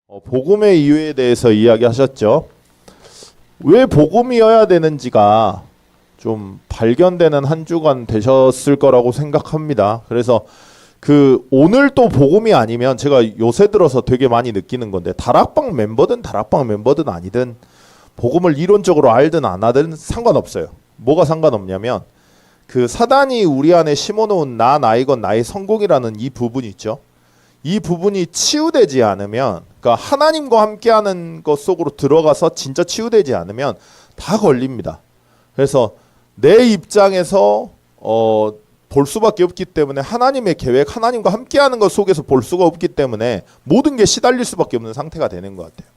복음의 이유에 대해서 이야기하셨죠. 왜 복음이어야 되는지가 좀 발견되는 한 주간 되셨을 거라고 생각합니다. 그래서 오늘 또 복음이 아니면 제가 요새 들어서 되게 많이 느끼는 건데 다락방 멤버든 아니든 복음을 이론적으로 알든 안 하든 상관없어요. 뭐가 상관없냐면 사단이 우리 안에 심어놓은 나이건 나의 성공이라는 이 부분 있죠. 이 부분이 치유되지 않으면, 그러니까 하나님과 함께하는 것 속으로 들어가서 진짜 치유되지 않으면 다 걸립니다. 그래서 내 입장에서 볼 수밖에 없기 때문에 하나님의 계획, 하나님과 함께하는 것 속에서 볼 수가 없기 때문에 모든 게 시달릴 수밖에 없는 상태가 되는 것 같아요.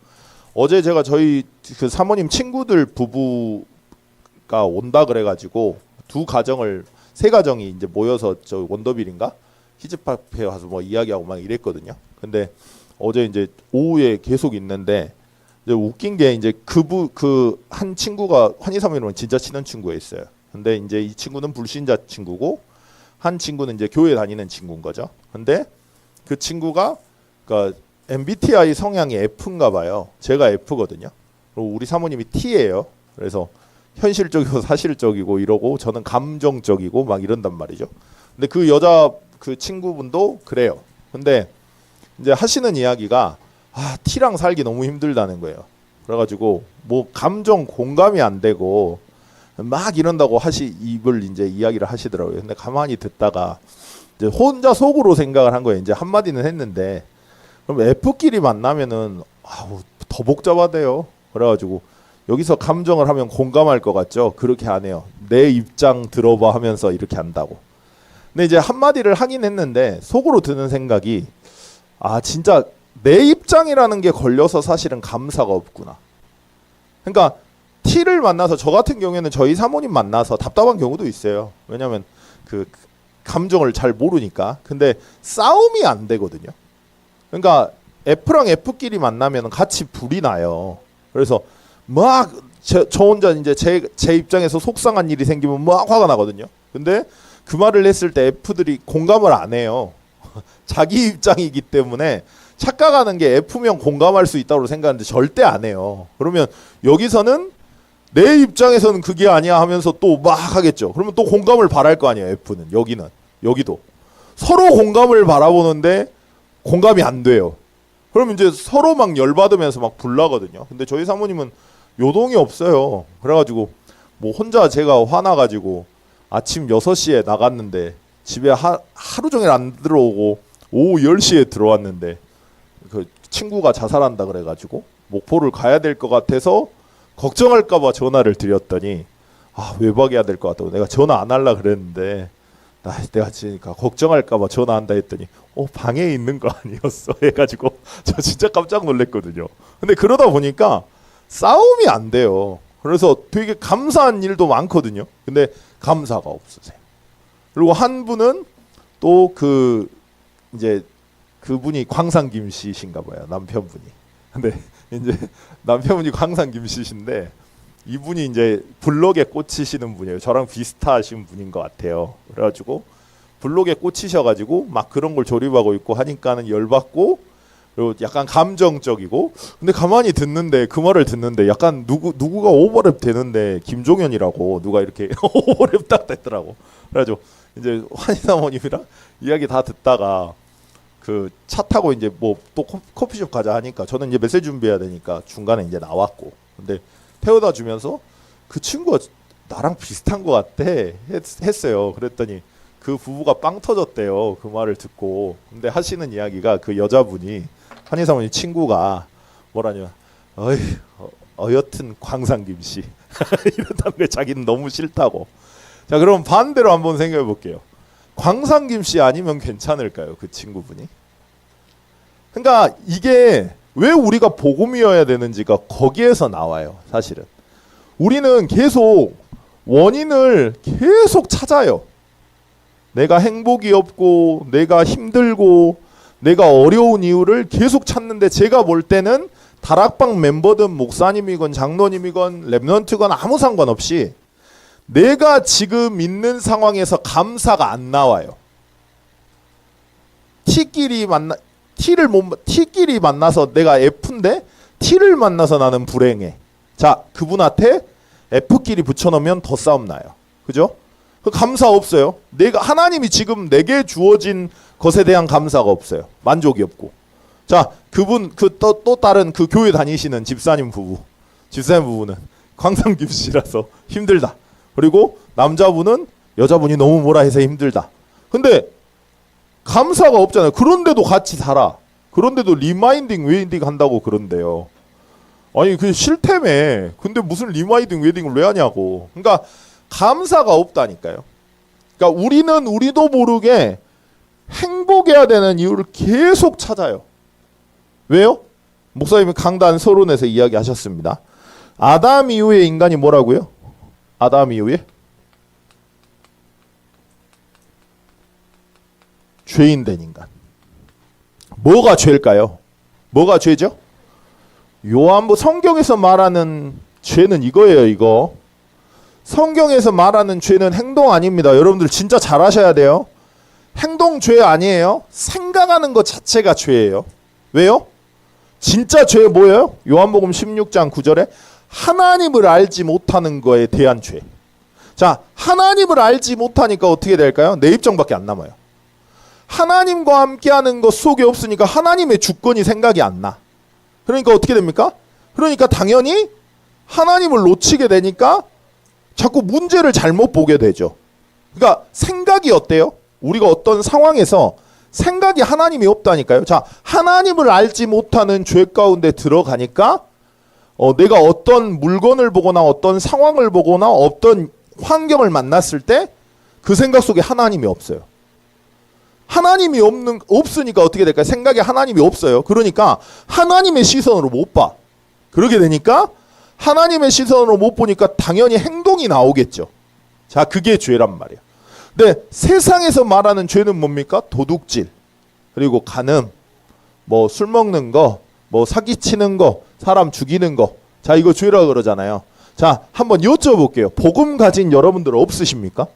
어제 제가 저희 사모님 친구들 부부가 온다 그래가지고 세 가정이 이제 모여서 저 원더빌인가? 히즈파페 와서 뭐 이야기하고 막 이랬거든요. 근데 어제 이제 오후에 계속 있는데 이제 웃긴 게 이제 한 친구가 환희사모님은 진짜 친한 친구가 있어요. 근데 이제 이 친구는 불신자 친구고 한 친구는 이제 교회 다니는 친구인 거죠. 근데 그 친구가 그러니까 MBTI 성향이 F인가 봐요. 제가 F거든요. 그리고 우리 사모님이 T예요. 그래서 현실적이고 사실적이고 이러고 저는 감정적이고 막 이런단 말이죠. 근데 그 친구분도 그래요. 근데 이제 하시는 이야기가 T랑 살기 너무 힘들다는 거예요. 그래가지고 뭐 감정 공감이 안 되고 막 이런다고 입을 이제 이야기를 하시더라고요. 근데 가만히 듣다가 이제 혼자 속으로 생각을 한 거예요. 이제 한마디는 했는데 그럼 F끼리 만나면은 더 복잡하대요. 그래가지고 여기서 감정을 하면 공감할 것 같죠? 그렇게 안 해요. 내 입장 들어봐 하면서 이렇게 한다고. 근데 이제 한마디를 하긴 했는데 속으로 드는 생각이 진짜 내 입장이라는 게 걸려서 사실은 감사가 없구나. 그러니까 T를 만나서 저 같은 경우에는 저희 사모님 만나서 답답한 경우도 있어요. 왜냐하면 감정을 잘 모르니까. 근데 싸움이 안 되거든요. 그러니까 F랑 F끼리 만나면 같이 불이 나요. 그래서 막 저 혼자 이제 제 입장에서 속상한 일이 생기면 막 화가 나거든요. 근데 그 말을 했을 때 F들이 공감을 안 해요. 자기 입장이기 때문에 착각하는 게 F면 공감할 수 있다고 생각하는데 절대 안 해요. 그러면 여기서는 내 입장에서는 그게 아니야 하면서 또 막 하겠죠. 그러면 또 공감을 바랄 거 아니에요. F는 여기도 서로 공감을 바라보는데 공감이 안 돼요. 그러면 이제 서로 막 열받으면서 막 불나거든요. 근데 저희 사모님은 요동이 없어요. 그래가지고 뭐 혼자 제가 화나가지고 아침 6시에 나갔는데 집에 하루 종일 안 들어오고 오후 10시에 들어왔는데 그 친구가 자살한다 그래가지고 목포를 가야 될 것 같아서 걱정할까 봐 전화를 드렸더니 외박해야 될 것 같다고 내가 전화 안 하려고 그랬는데 내가 지니까 걱정할까 봐 전화한다 했더니 방에 있는 거 아니었어 해가지고 저 진짜 깜짝 놀랐거든요. 근데 그러다 보니까 싸움이 안 돼요. 그래서 되게 감사한 일도 많거든요. 근데 감사가 없으세요. 그리고 한 분은 또 이제 그분이 광산김 씨신가 봐요. 남편분이. 근데 이제 남편분이 광산김 씨신데 이분이 이제 블록에 꽂히시는 분이에요. 저랑 비슷하신 분인 것 같아요. 그래가지고 블록에 꽂히셔가지고 막 그런 걸 조립하고 있고 하니까는 열받고 그리고 약간 감정적이고 근데 가만히 듣는데 그 말을 듣는데 약간 누구가 오버랩 되는데 김종현이라고 누가 이렇게 오버랩 딱 됐더라고. 그래가지고 이제 환희사모님이랑 이야기 다 듣다가 차 타고 이제 뭐 또 커피숍 가자 하니까 저는 이제 메시지 준비해야 되니까 중간에 이제 나왔고 근데 태워다 주면서 그 친구가 나랑 비슷한 것 같아 했어요. 그랬더니 그 부부가 빵 터졌대요. 그 말을 듣고. 근데 하시는 이야기가 그 여자분이 한희사모님 친구가 뭐라냐 여튼 광산김씨 이러다는 게 자기는 너무 싫다고. 자 그럼 반대로 한번 생각해 볼게요. 광산김씨 아니면 괜찮을까요? 그 친구분이. 그러니까 이게 왜 우리가 복음이어야 되는지가 거기에서 나와요. 사실은 우리는 계속 원인을 계속 찾아요. 내가 행복이 없고 내가 힘들고 내가 어려운 이유를 계속 찾는데 제가 볼 때는 다락방 멤버든 목사님이건 장로님이건 랩런트건 아무 상관없이 내가 지금 있는 상황에서 감사가 안 나와요. T끼리 만나서 내가 F인데 T를 만나서 나는 불행해. 자, 그분한테 F끼리 붙여놓으면 더 싸움 나요. 그죠? 그 감사 없어요. 하나님이 지금 내게 주어진 것에 대한 감사가 없어요. 만족이 없고. 자, 그분 또 다른 그 교회 다니시는 집사님 부부는 광산김 씨라서 힘들다. 그리고 남자분은 여자분이 너무 뭐라 해서 힘들다. 근데 감사가 없잖아요. 그런데도 같이 살아. 그런데도 리마인딩 웨딩 한다고 그런데요. 아니 그게 싫다며. 근데 무슨 리마인딩 웨딩을 왜 하냐고. 그러니까 감사가 없다니까요. 그러니까 우리는 우리도 모르게 행복해야 되는 이유를 계속 찾아요. 왜요? 목사님이 강단 서론에서 이야기하셨습니다. 아담 이후에 인간이 뭐라고요? 아담 이후에? 죄인 된 인간. 뭐가 죄일까요? 뭐가 죄죠? 요한부 성경에서 말하는 죄는 이거예요. 이거. 성경에서 말하는 죄는 행동 아닙니다. 여러분들 진짜 잘 아셔야 돼요. 행동 죄 아니에요. 생각하는 것 자체가 죄예요. 왜요? 진짜 죄 뭐예요? 요한복음 16장 9절에 하나님을 알지 못하는 거에 대한 죄. 자, 하나님을 알지 못하니까 어떻게 될까요? 내 입장밖에 안 남아요. 하나님과 함께하는 것 속에 없으니까 하나님의 주권이 생각이 안 나. 그러니까 어떻게 됩니까? 그러니까 당연히 하나님을 놓치게 되니까 자꾸 문제를 잘못 보게 되죠. 그러니까 생각이 어때요? 우리가 어떤 상황에서 생각이 하나님이 없다니까요. 자, 하나님을 알지 못하는 죄 가운데 들어가니까 내가 어떤 물건을 보거나 어떤 상황을 보거나 어떤 환경을 만났을 때 그 생각 속에 하나님이 없어요. 하나님이 없으니까 어떻게 될까요? 생각에 하나님이 없어요. 그러니까 하나님의 시선으로 못 봐. 그러게 되니까 하나님의 시선으로 못 보니까 당연히 행동이 나오겠죠. 자, 그게 죄란 말이에요. 근데 세상에서 말하는 죄는 뭡니까? 도둑질, 그리고 간음, 뭐 술 먹는 거, 뭐 사기치는 거, 사람 죽이는 거. 자, 이거 죄라 그러잖아요. 자, 한번 여쭤볼게요. 복음 가진 여러분들 없으십니까?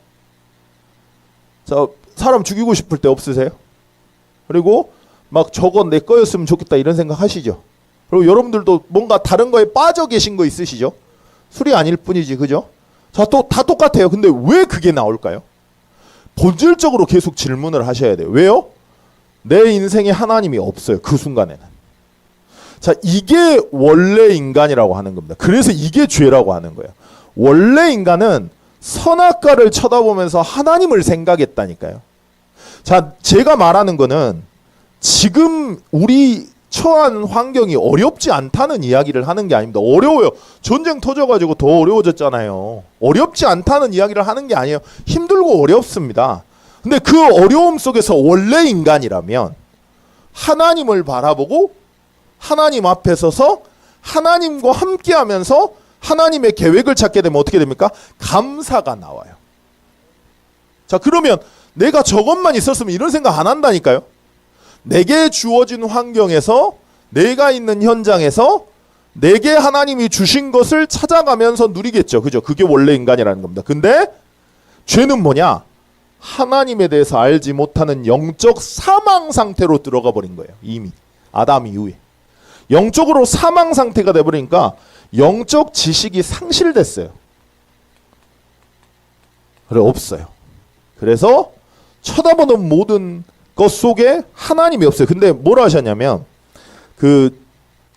자, 사람 죽이고 싶을 때 없으세요? 그리고 막 저건 내 거였으면 좋겠다 이런 생각 하시죠? 그리고 여러분들도 뭔가 다른 거에 빠져 계신 거 있으시죠? 술이 아닐 뿐이지, 그죠? 자, 또 다 똑같아요. 근데 왜 그게 나올까요? 본질적으로 계속 질문을 하셔야 돼요. 왜요? 내 인생에 하나님이 없어요. 그 순간에는. 자, 이게 원래 인간이라고 하는 겁니다. 그래서 이게 죄라고 하는 거예요. 원래 인간은 선악과를 쳐다보면서 하나님을 생각했다니까요. 자, 제가 말하는 거는 지금 우리 처한 환경이 어렵지 않다는 이야기를 하는 게 아닙니다. 어려워요. 전쟁 터져가지고 더 어려워졌잖아요. 어렵지 않다는 이야기를 하는 게 아니에요. 힘들고 어렵습니다. 근데 그 어려움 속에서 원래 인간이라면 하나님을 바라보고 하나님 앞에 서서 하나님과 함께하면서 하나님의 계획을 찾게 되면 어떻게 됩니까? 감사가 나와요. 자, 그러면 내가 저것만 있었으면 이런 생각 안 한다니까요. 내게 주어진 환경에서 내가 있는 현장에서 내게 하나님이 주신 것을 찾아가면서 누리겠죠. 그죠? 그게 원래 인간이라는 겁니다. 근데 죄는 뭐냐? 하나님에 대해서 알지 못하는 영적 사망 상태로 들어가 버린 거예요. 이미 아담 이후에 영적으로 사망 상태가 돼버리니까 영적 지식이 상실됐어요. 그래, 없어요. 그래서 쳐다보는 모든 것 속에 하나님이 없어요. 근데 뭐라 하셨냐면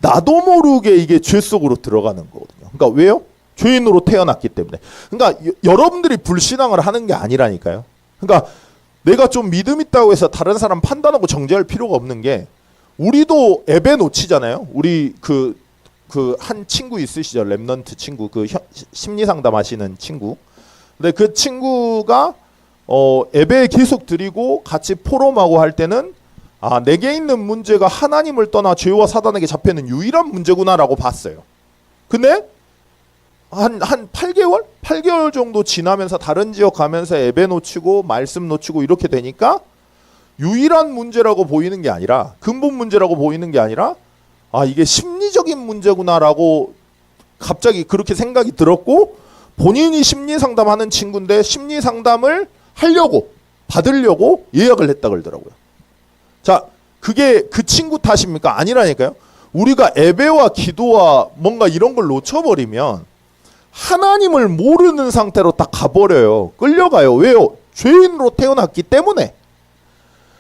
나도 모르게 이게 죄 속으로 들어가는 거거든요. 그러니까 왜요? 죄인으로 태어났기 때문에. 그러니까 여러분들이 불신앙을 하는 게 아니라니까요. 그러니까 내가 좀 믿음 있다고 해서 다른 사람 판단하고 정죄할 필요가 없는 게, 우리도 앱에 놓치잖아요. 우리 한 친구 있으시죠? 랩넌트 친구, 심리 상담하시는 친구. 근데 그 친구가 앱에 계속 드리고 같이 포럼하고 할 때는 내게 있는 문제가 하나님을 떠나 죄와 사단에게 잡혀있는 유일한 문제구나라고 봤어요. 근데 한 8개월? 8개월 정도 지나면서 다른 지역 가면서 앱에 놓치고 말씀 놓치고 이렇게 되니까 유일한 문제라고 보이는 게 아니라, 근본 문제라고 보이는 게 아니라 이게 심리적인 문제구나라고 갑자기 그렇게 생각이 들었고, 본인이 심리 상담하는 친구인데 심리 상담을 받으려고 예약을 했다 그러더라고요. 자, 그게 그 친구 탓입니까? 아니라니까요. 우리가 예배와 기도와 뭔가 이런 걸 놓쳐버리면 하나님을 모르는 상태로 딱 가버려요. 끌려가요. 왜요? 죄인으로 태어났기 때문에.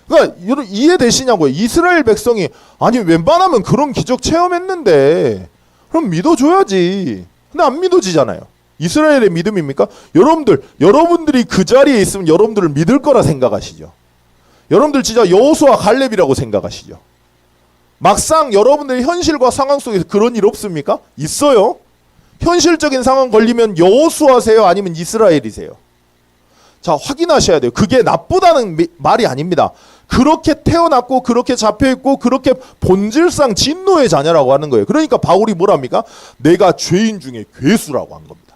그러니까 이해되시냐고요. 이스라엘 백성이 아니 웬만하면 그런 기적 체험했는데 그럼 믿어줘야지. 근데 안 믿어지잖아요. 이스라엘의 믿음입니까? 여러분들이 그 자리에 있으면 여러분들을 믿을 거라 생각하시죠. 여러분들 진짜 여호수아 갈렙이라고 생각하시죠. 막상 여러분들이 현실과 상황 속에서 그런 일 없습니까? 있어요. 현실적인 상황 걸리면 여호수아세요? 아니면 이스라엘이세요? 자, 확인하셔야 돼요. 그게 나쁘다는 말이 아닙니다. 그렇게 태어났고 그렇게 잡혀있고 그렇게 본질상 진노의 자녀라고 하는 거예요. 그러니까 바울이 뭐랍니까? 내가 죄인 중에 괴수라고 한 겁니다.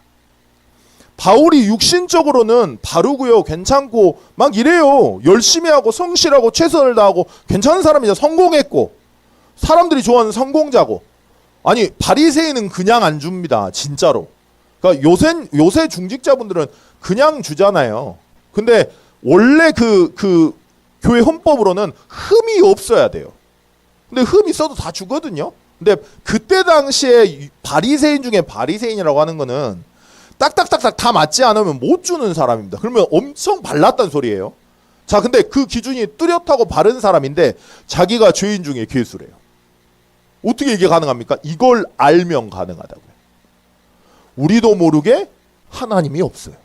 바울이 육신적으로는 바르고요, 괜찮고 막 이래요. 열심히 하고 성실하고 최선을 다하고 괜찮은 사람이죠. 성공했고 사람들이 좋아하는 성공자고. 아니 바리새인은 그냥 안 줍니다. 진짜로. 그러니까 요새 중직자분들은 그냥 주잖아요. 근데 원래 그 교회 헌법으로는 흠이 없어야 돼요. 근데 흠 있어도 다 주거든요. 근데 그때 당시에 바리새인 중에 바리새인이라고 하는 거는 딱딱딱딱 다 맞지 않으면 못 주는 사람입니다. 그러면 엄청 발랐단 소리예요. 자, 근데 그 기준이 뚜렷하고 바른 사람인데 자기가 죄인 중에 괴수래요. 어떻게 이게 가능합니까? 이걸 알면 가능하다고요. 우리도 모르게 하나님이 없어요.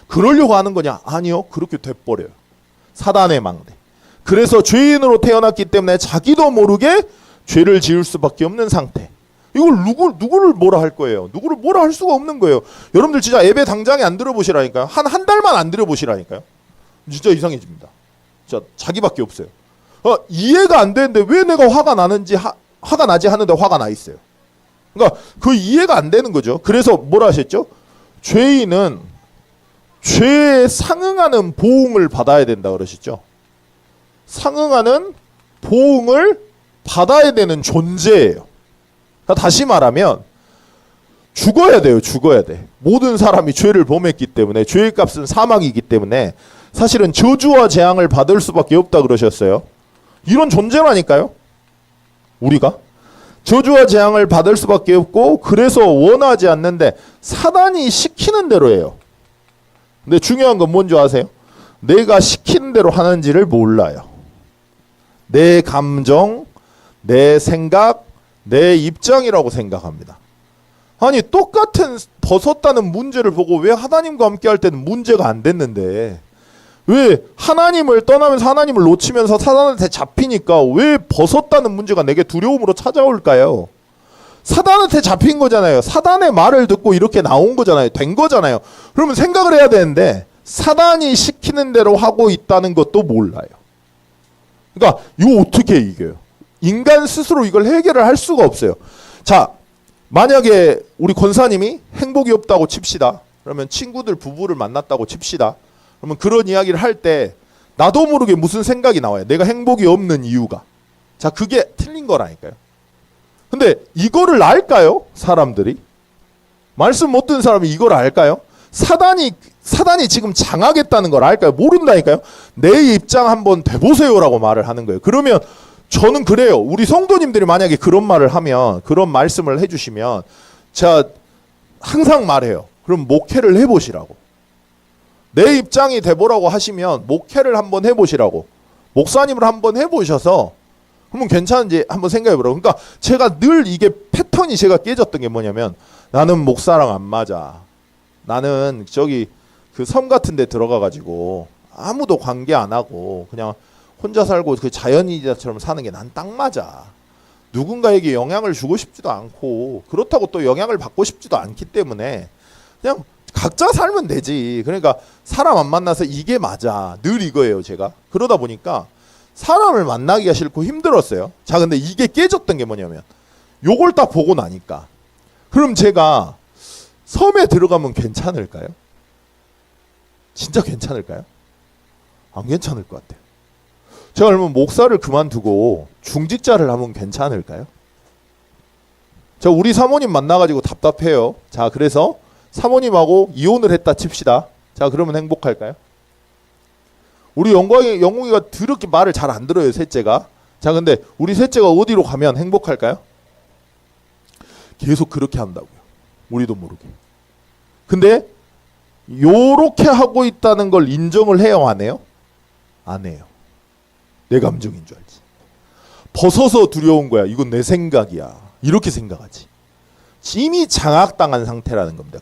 그러려고 하는 거냐? 아니요. 그렇게 돼버려요. 사단의 망대. 그래서 죄인으로 태어났기 때문에 자기도 모르게 죄를 지을 수밖에 없는 상태. 이걸 누구를 뭐라 할 거예요? 누구를 뭐라 할 수가 없는 거예요. 여러분들 진짜 예배 당장에 안 들어보시라니까요. 한 달만 안 들어보시라니까요. 진짜 이상해집니다. 진짜 자기밖에 없어요. 이해가 안 되는데 왜 내가 화가 나지 하는데 화가 나 있어요. 그러니까 그 이해가 안 되는 거죠. 그래서 뭐라 하셨죠? 죄인은 죄에 상응하는 보응을 받아야 된다 그러셨죠. 상응하는 보응을 받아야 되는 존재예요. 그러니까 다시 말하면 죽어야 돼요. 죽어야 돼. 모든 사람이 죄를 범했기 때문에 죄의 값은 사망이기 때문에 사실은 저주와 재앙을 받을 수밖에 없다 그러셨어요. 이런 존재라니까요. 우리가 저주와 재앙을 받을 수밖에 없고 그래서 원하지 않는데 사단이 시키는 대로 해요. 근데 중요한 건 뭔지 아세요? 내가 시키는 대로 하는지를 몰라요. 내 감정, 내 생각, 내 입장이라고 생각합니다. 아니 똑같은 벗었다는 문제를 보고 왜 하나님과 함께 할 때는 문제가 안 됐는데 왜 하나님을 떠나면서 하나님을 놓치면서 사단한테 잡히니까 왜 벗었다는 문제가 내게 두려움으로 찾아올까요? 사단한테 잡힌 거잖아요. 사단의 말을 듣고 이렇게 나온 거잖아요. 된 거잖아요. 그러면 생각을 해야 되는데 사단이 시키는 대로 하고 있다는 것도 몰라요. 그러니까 이거 어떻게 이겨요? 인간 스스로 이걸 해결을 할 수가 없어요. 자, 만약에 우리 권사님이 행복이 없다고 칩시다. 그러면 친구들 부부를 만났다고 칩시다. 그러면 그런 이야기를 할 때 나도 모르게 무슨 생각이 나와요. 내가 행복이 없는 이유가. 자, 그게 틀린 거라니까요. 근데 이거를 알까요? 사람들이? 말씀 못 듣는 사람이 이걸 알까요? 사단이 지금 장하겠다는 걸 알까요? 모른다니까요. 내 입장 한번 대보세요라고 말을 하는 거예요. 그러면 저는 그래요. 우리 성도님들이 만약에 그런 말을 하면, 그런 말씀을 해주시면 제가 항상 말해요. 그럼 목회를 해보시라고. 내 입장이 돼보라고 하시면 목회를 한번 해보시라고. 목사님을 한번 해보셔서 그러면 괜찮은지 한번 생각해보라고. 그러니까 제가 늘 이게 패턴이 제가 깨졌던 게 뭐냐면 나는 목사랑 안 맞아. 나는 저기 그 섬 같은 데 들어가가지고 아무도 관계 안 하고 그냥 혼자 살고 그 자연인자처럼 사는 게 난 딱 맞아. 누군가에게 영향을 주고 싶지도 않고 그렇다고 또 영향을 받고 싶지도 않기 때문에 그냥 각자 살면 되지. 그러니까 사람 안 만나서 이게 맞아. 늘 이거예요 제가. 그러다 보니까 사람을 만나기가 싫고 힘들었어요. 자, 근데 이게 깨졌던 게 뭐냐면 요걸 딱 보고 나니까 그럼 제가 섬에 들어가면 괜찮을까요? 진짜 괜찮을까요? 안 괜찮을 것 같아요. 제가 그러면 목사를 그만두고 중직자를 하면 괜찮을까요? 저 우리 사모님 만나가지고 답답해요. 자, 그래서 사모님하고 이혼을 했다 칩시다. 자, 그러면 행복할까요? 우리 영웅이가 더럽게 말을 잘 안 들어요, 셋째가. 자, 근데 우리 셋째가 어디로 가면 행복할까요? 계속 그렇게 한다고요. 우리도 모르게. 근데 요렇게 하고 있다는 걸 인정을 해요, 안 해요? 안 해요. 내 감정인 줄 알지. 벗어서 두려운 거야. 이건 내 생각이야. 이렇게 생각하지. 이미 장악당한 상태라는 겁니다.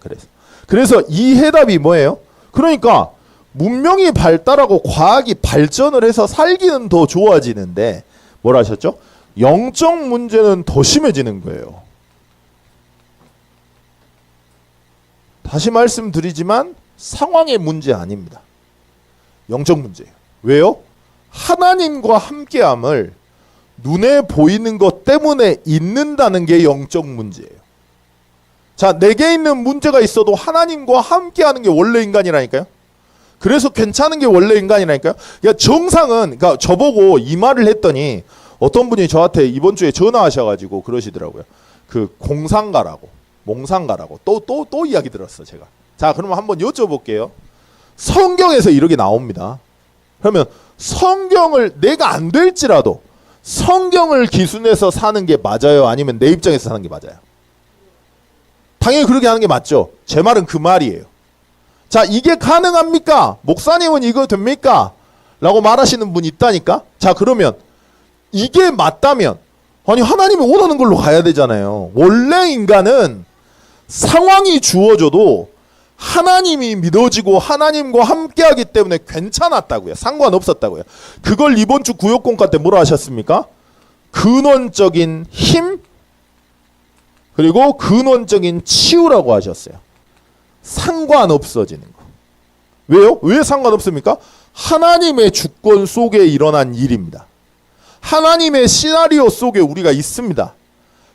그래서 이 해답이 뭐예요? 그러니까 문명이 발달하고 과학이 발전을 해서 살기는 더 좋아지는데 뭐라 하셨죠? 영적 문제는 더 심해지는 거예요. 다시 말씀드리지만 상황의 문제 아닙니다. 영적 문제예요. 왜요? 하나님과 함께함을 눈에 보이는 것 때문에 잊는다는 게 영적 문제예요. 자, 내게 있는 문제가 있어도 하나님과 함께하는 게 원래 인간이라니까요. 그래서 괜찮은 게 원래 인간이라니까요. 그러니까 정상은, 그러니까 저보고 이 말을 했더니 어떤 분이 저한테 이번 주에 전화하셔가지고 그러시더라고요. 그 공상가라고, 몽상가라고 또 이야기 들었어 제가. 자, 그러면 한번 여쭤볼게요. 성경에서 이렇게 나옵니다. 그러면 성경을 내가 안 될지라도 성경을 기준해서 사는 게 맞아요? 아니면 내 입장에서 사는 게 맞아요? 당연히 그렇게 하는 게 맞죠. 제 말은 그 말이에요. 자, 이게 가능합니까? 목사님은 이거 됩니까? 라고 말하시는 분이 있다니까. 자, 그러면 이게 맞다면 아니 하나님이 원하는 걸로 가야 되잖아요. 원래 인간은 상황이 주어져도 하나님이 믿어지고 하나님과 함께하기 때문에 괜찮았다고요. 상관없었다고요. 그걸 이번 주 구역공과 때 뭐라 하셨습니까? 근원적인 힘 그리고 근원적인 치유라고 하셨어요. 상관없어지는 거. 왜요? 왜 상관없습니까? 하나님의 주권 속에 일어난 일입니다. 하나님의 시나리오 속에 우리가 있습니다.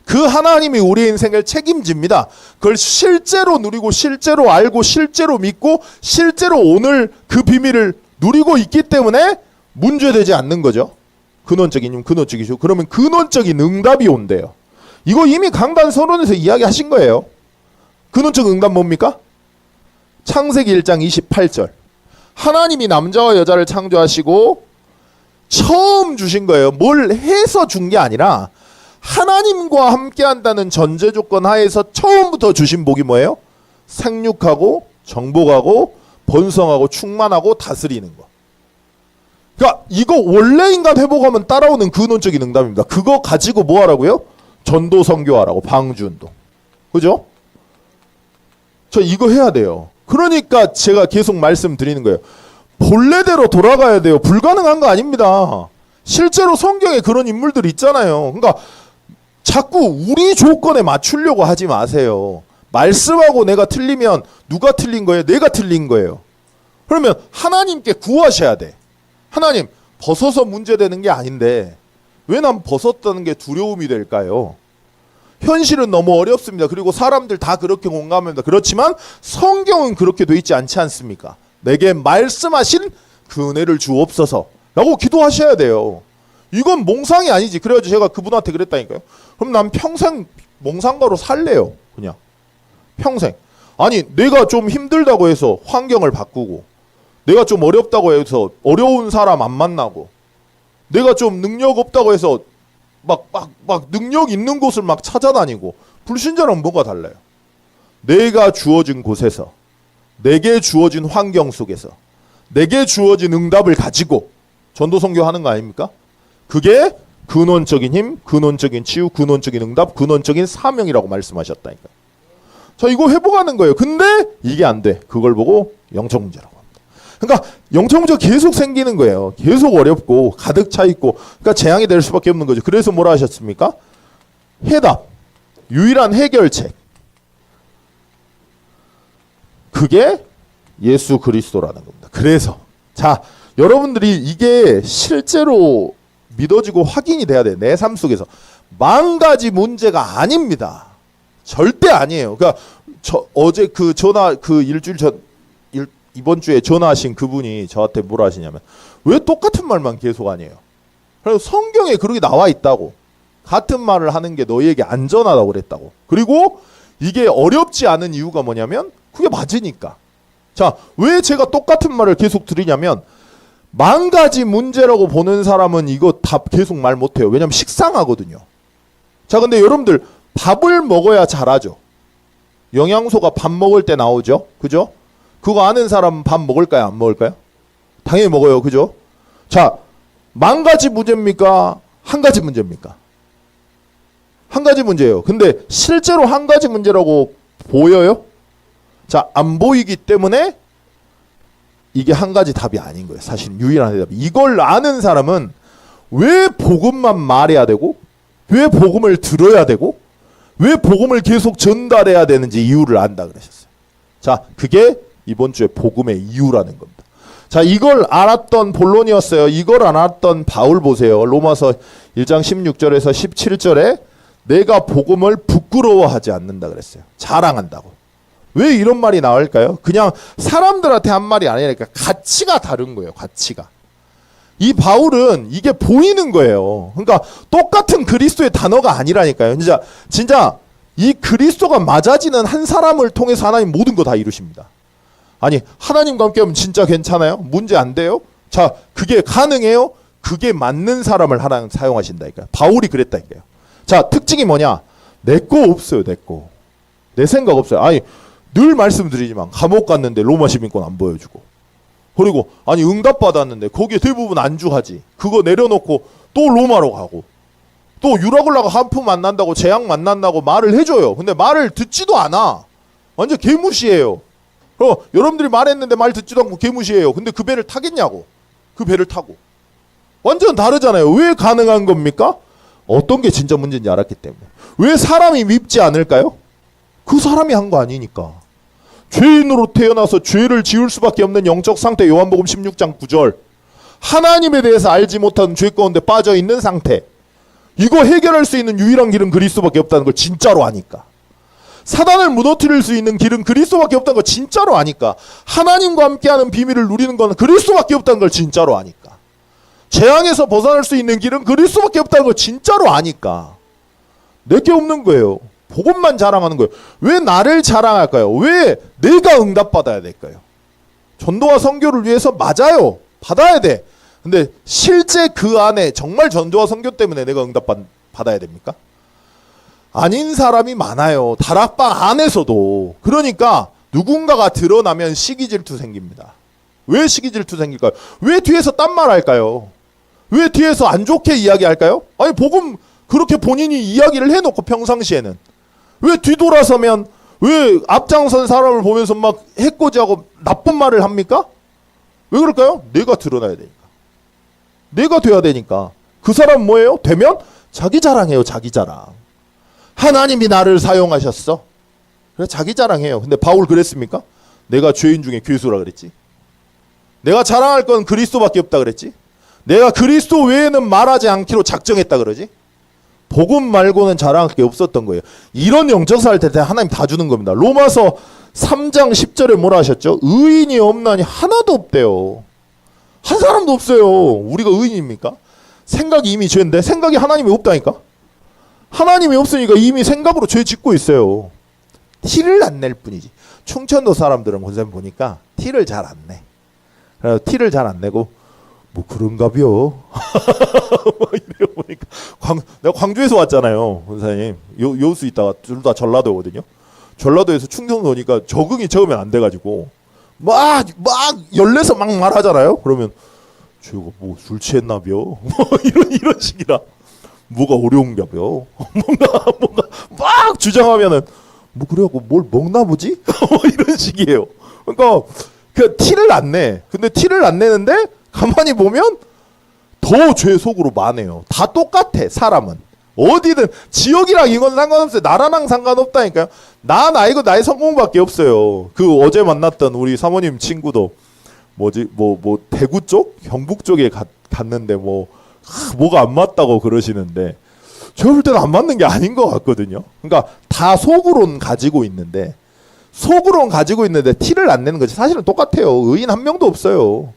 그 하나님이 우리의 인생을 책임집니다. 그걸 실제로 누리고 실제로 알고 실제로 믿고 실제로 오늘 그 비밀을 누리고 있기 때문에 문제되지 않는 거죠. 근원적인 힘, 근원적인 주. 그러면 근원적인 응답이 온대요. 이거 이미 강단 선언에서 이야기하신 거예요. 근원적 응답 뭡니까? 창세기 1장 28절. 하나님이 남자와 여자를 창조하시고 처음 주신 거예요. 뭘 해서 준 게 아니라 하나님과 함께한다는 전제 조건 하에서 처음부터 주신 복이 뭐예요? 생육하고 정복하고 번성하고 충만하고 다스리는 거. 그러니까 이거 원래 인간 회복하면 따라오는 근원적인 응답입니다. 그거 가지고 뭐 하라고요? 전도 선교하라고. 방주운동. 그죠? 저 이거 해야 돼요. 그러니까 제가 계속 말씀드리는 거예요. 본래대로 돌아가야 돼요. 불가능한 거 아닙니다. 실제로 성경에 그런 인물들이 있잖아요. 그러니까 자꾸 우리 조건에 맞추려고 하지 마세요. 말씀하고 내가 틀리면 누가 틀린 거예요? 내가 틀린 거예요. 그러면 하나님께 구하셔야 돼. 하나님, 벗어서 문제되는 게 아닌데 왜 난 벗었다는 게 두려움이 될까요? 현실은 너무 어렵습니다. 그리고 사람들 다 그렇게 공감합니다. 그렇지만 성경은 그렇게 돼 있지 않지 않습니까? 내게 말씀하신 그 은혜를 주옵소서 라고 기도하셔야 돼요. 이건 몽상이 아니지. 그래가지고 제가 그분한테 그랬다니까요. 그럼 난 평생 몽상가로 살래요. 그냥 평생. 아니 내가 좀 힘들다고 해서 환경을 바꾸고 내가 좀 어렵다고 해서 어려운 사람 안 만나고 내가 좀 능력 없다고 해서 막 능력 있는 곳을 막 찾아다니고 불신자랑 뭐가 달라요? 내가 주어진 곳에서 내게 주어진 환경 속에서 내게 주어진 응답을 가지고 전도 선교하는 거 아닙니까? 그게 근원적인 힘, 근원적인 치유, 근원적인 응답, 근원적인 사명이라고 말씀하셨다니까. 자, 이거 회복하는 거예요. 근데 이게 안 돼. 그걸 보고 영적 문제라고 합니다. 그러니까 영적 문제가 계속 생기는 거예요. 계속 어렵고 가득 차 있고 그러니까 재앙이 될 수밖에 없는 거죠. 그래서 뭐라 하셨습니까? 해답, 유일한 해결책. 그게 예수 그리스도라는 겁니다. 그래서 자, 여러분들이 이게 실제로 믿어지고 확인이 돼야 돼. 내 삶 속에서. 망가지 문제가 아닙니다. 절대 아니에요. 그러니까 어제 그 전화 그 일주일 전 이번 주에 전화하신 그분이 저한테 뭐라 하시냐면 왜 똑같은 말만 계속 하냐요. 그래서 성경에 그렇게 나와 있다고. 같은 말을 하는 게 너희에게 안전하다고 그랬다고. 그리고 이게 어렵지 않은 이유가 뭐냐면 그게 맞으니까. 자, 왜 제가 똑같은 말을 계속 드리냐면 만 가지 문제라고 보는 사람은 이거 답 계속 말 못해요. 왜냐면 식상하거든요. 자, 근데 여러분들 밥을 먹어야 잘하죠. 영양소가 밥 먹을 때 나오죠. 그죠? 그거 아는 사람은 밥 먹을까요? 안 먹을까요? 당연히 먹어요. 그죠? 자, 만 가지 문제입니까? 한 가지 문제입니까? 한 가지 문제예요. 근데 실제로 한 가지 문제라고 보여요? 자, 안 보이기 때문에 이게 한 가지 답이 아닌 거예요. 사실 유일한 대답이. 이걸 아는 사람은 왜 복음만 말해야 되고, 왜 복음을 들어야 되고, 왜 복음을 계속 전달해야 되는지 이유를 안다 그러셨어요. 자, 그게 이번 주에 복음의 이유라는 겁니다. 자, 이걸 알았던 본론이었어요. 이걸 안 알았던 바울 보세요. 로마서 1장 16절에서 17절에 내가 복음을 부끄러워하지 않는다 그랬어요. 자랑한다고. 왜 이런 말이 나올까요? 그냥 사람들한테 한 말이 아니니까 가치가 다른 거예요. 가치가. 이 바울은 이게 보이는 거예요. 그러니까 똑같은 그리스도의 단어가 아니라니까요. 진짜 이 그리스도가 맞아지는 한 사람을 통해서 하나님 모든 거 다 이루십니다. 아니, 하나님과 함께하면 진짜 괜찮아요? 문제 안 돼요? 자, 그게 가능해요? 그게 맞는 사람을 하나님 사용하신다니까요. 바울이 그랬다니까요. 자, 특징이 뭐냐? 내 거 없어요. 내 거. 내 생각 없어요. 아니, 늘 말씀드리지만 감옥 갔는데 로마 시민권 안 보여주고, 그리고 아니 응답받았는데 거기에 대부분 안주하지, 그거 내려놓고 또 로마로 가고, 또 유라굴라가 한프 만난다고 재앙 만난다고 말을 해줘요. 근데 말을 듣지도 않아. 완전 개무시해요. 여러분들이 말했는데 말 듣지도 않고 개무시해요. 근데 그 배를 타겠냐고. 그 배를 타고. 완전 다르잖아요. 왜 가능한 겁니까? 어떤 게 진짜 문제인지 알았기 때문에. 왜 사람이 밉지 않을까요? 그 사람이 한 거 아니니까. 죄인으로 태어나서 죄를 지을 수밖에 없는 영적 상태. 요한복음 16장 9절. 하나님에 대해서 알지 못한 죄 가운데 빠져 있는 상태. 이거 해결할 수 있는 유일한 길은 그리스도밖에 없다는 걸 진짜로 아니까. 사단을 무너뜨릴 수 있는 길은 그리스도밖에 없다는 걸 진짜로 아니까. 하나님과 함께하는 비밀을 누리는 건 그리스도밖에 없다는 걸 진짜로 아니까. 재앙에서 벗어날 수 있는 길은 그리스도밖에 없다는 걸 진짜로 아니까. 내게 없는 거예요. 복음만 자랑하는 거예요. 왜 나를 자랑할까요? 왜 내가 응답받아야 될까요? 전도와 선교를 위해서 맞아요. 받아야 돼. 근데 실제 그 안에 정말 전도와 선교 때문에 내가 응답받아야 됩니까? 아닌 사람이 많아요. 다락방 안에서도. 그러니까 누군가가 드러나면 시기질투 생깁니다. 왜 시기질투 생길까요? 왜 뒤에서 딴 말 할까요? 왜 뒤에서 안 좋게 이야기할까요? 아니, 복음 그렇게 본인이 이야기를 해놓고 평상시에는 왜 뒤돌아서면, 왜 앞장선 사람을 보면서 막 해코지하고 나쁜 말을 합니까? 왜 그럴까요? 내가 드러나야 되니까. 내가 돼야 되니까. 그 사람 뭐예요? 되면 자기 자랑해요. 자기 자랑. 하나님이 나를 사용하셨어. 그래, 자기 자랑해요. 근데 바울 그랬습니까? 내가 죄인 중에 괴수라 그랬지. 내가 자랑할 건 그리스도밖에 없다 그랬지. 내가 그리스도 외에는 말하지 않기로 작정했다 그러지. 복음 말고는 자랑할 게 없었던 거예요. 이런 영적 상태 때 하나님 다 주는 겁니다. 로마서 3장 10절에 뭐라 하셨죠? 의인이 없나니 하나도 없대요. 한 사람도 없어요. 우리가 의인입니까? 생각이 이미 죄인데 생각이 하나님이 없다니까. 하나님이 없으니까 이미 생각으로 죄 짓고 있어요. 티를 안 낼 뿐이지. 충청도 사람들은 권사님 보니까 티를 잘 안 내. 그래서 티를 잘 안 내고 뭐 그런가벼. 이래 보니까 내가 광주에서 왔잖아요, 권사님. 여수 있다가 둘 다 전라도거든요. 전라도에서 충청도 오니까 적응이 처음엔 안 돼가지고 막 열내서 막 말하잖아요. 그러면 제가 뭐 술 취했나벼. 뭐 이런 식이라. 뭐가 어려운가벼. 뭔가 막 주장하면은 뭐 그래갖고 뭘 먹나 보지? 이런 식이에요. 그러니까 그 티를 안 내. 근데 티를 안 내는데 가만히 보면 더 죄 속으로 많아요. 다 똑같아. 사람은 어디든 지역이랑 이건 상관없어요. 나라랑 상관없다니까요. 나이고 나의 성공밖에 없어요. 그 어제 만났던 우리 사모님 친구도 뭐지 뭐 대구 쪽 경북 쪽에 갔는데 뭐가 안 맞다고 그러시는데 제가 볼 때는 안 맞는 게 아닌 것 같거든요. 그러니까 다 속으로는 가지고 있는데 티를 안 내는 거지. 사실은 똑같아요. 의인 한 명도 없어요.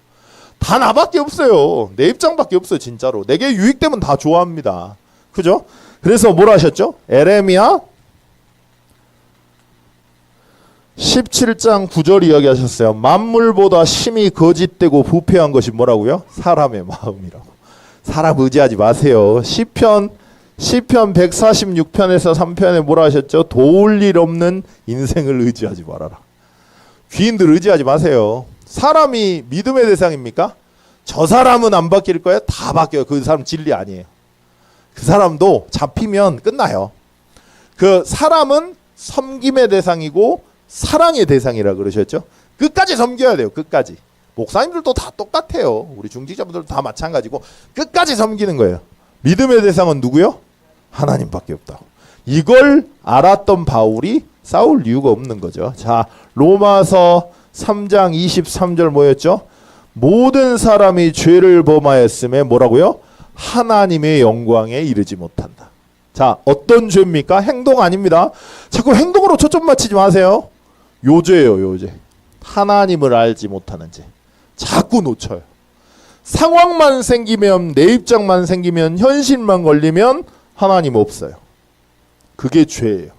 다 나밖에 없어요. 내 입장밖에 없어요. 진짜로. 내게 유익되면 다 좋아합니다. 그죠? 그래서 뭐라 하셨죠? 에레미야 17장 9절 이야기하셨어요. 만물보다 심히 거짓되고 부패한 것이 뭐라고요? 사람의 마음이라고. 사람 의지하지 마세요. 시편 146편에서 3편에 뭐라 하셨죠? 도울 일 없는 인생을 의지하지 말아라. 귀인들 의지하지 마세요. 사람이 믿음의 대상입니까? 저 사람은 안 바뀔 거예요? 다 바뀌어요. 그 사람 진리 아니에요. 그 사람도 잡히면 끝나요. 그 사람은 섬김의 대상이고 사랑의 대상이라 그러셨죠? 끝까지 섬겨야 돼요. 끝까지. 목사님들도 다 똑같아요. 우리 중직자분들도 다 마찬가지고 끝까지 섬기는 거예요. 믿음의 대상은 누구요? 하나님밖에 없다고. 이걸 알았던 바울이 싸울 이유가 없는 거죠. 자, 로마서 3장 23절 뭐였죠? 모든 사람이 죄를 범하였음에 뭐라고요? 하나님의 영광에 이르지 못한다. 자, 어떤 죄입니까? 행동 아닙니다. 자꾸 행동으로 초점 맞추지 마세요. 요죄예요, 요죄. 하나님을 알지 못하는 죄. 자꾸 놓쳐요. 상황만 생기면, 내 입장만 생기면, 현실만 걸리면 하나님 없어요. 그게 죄예요.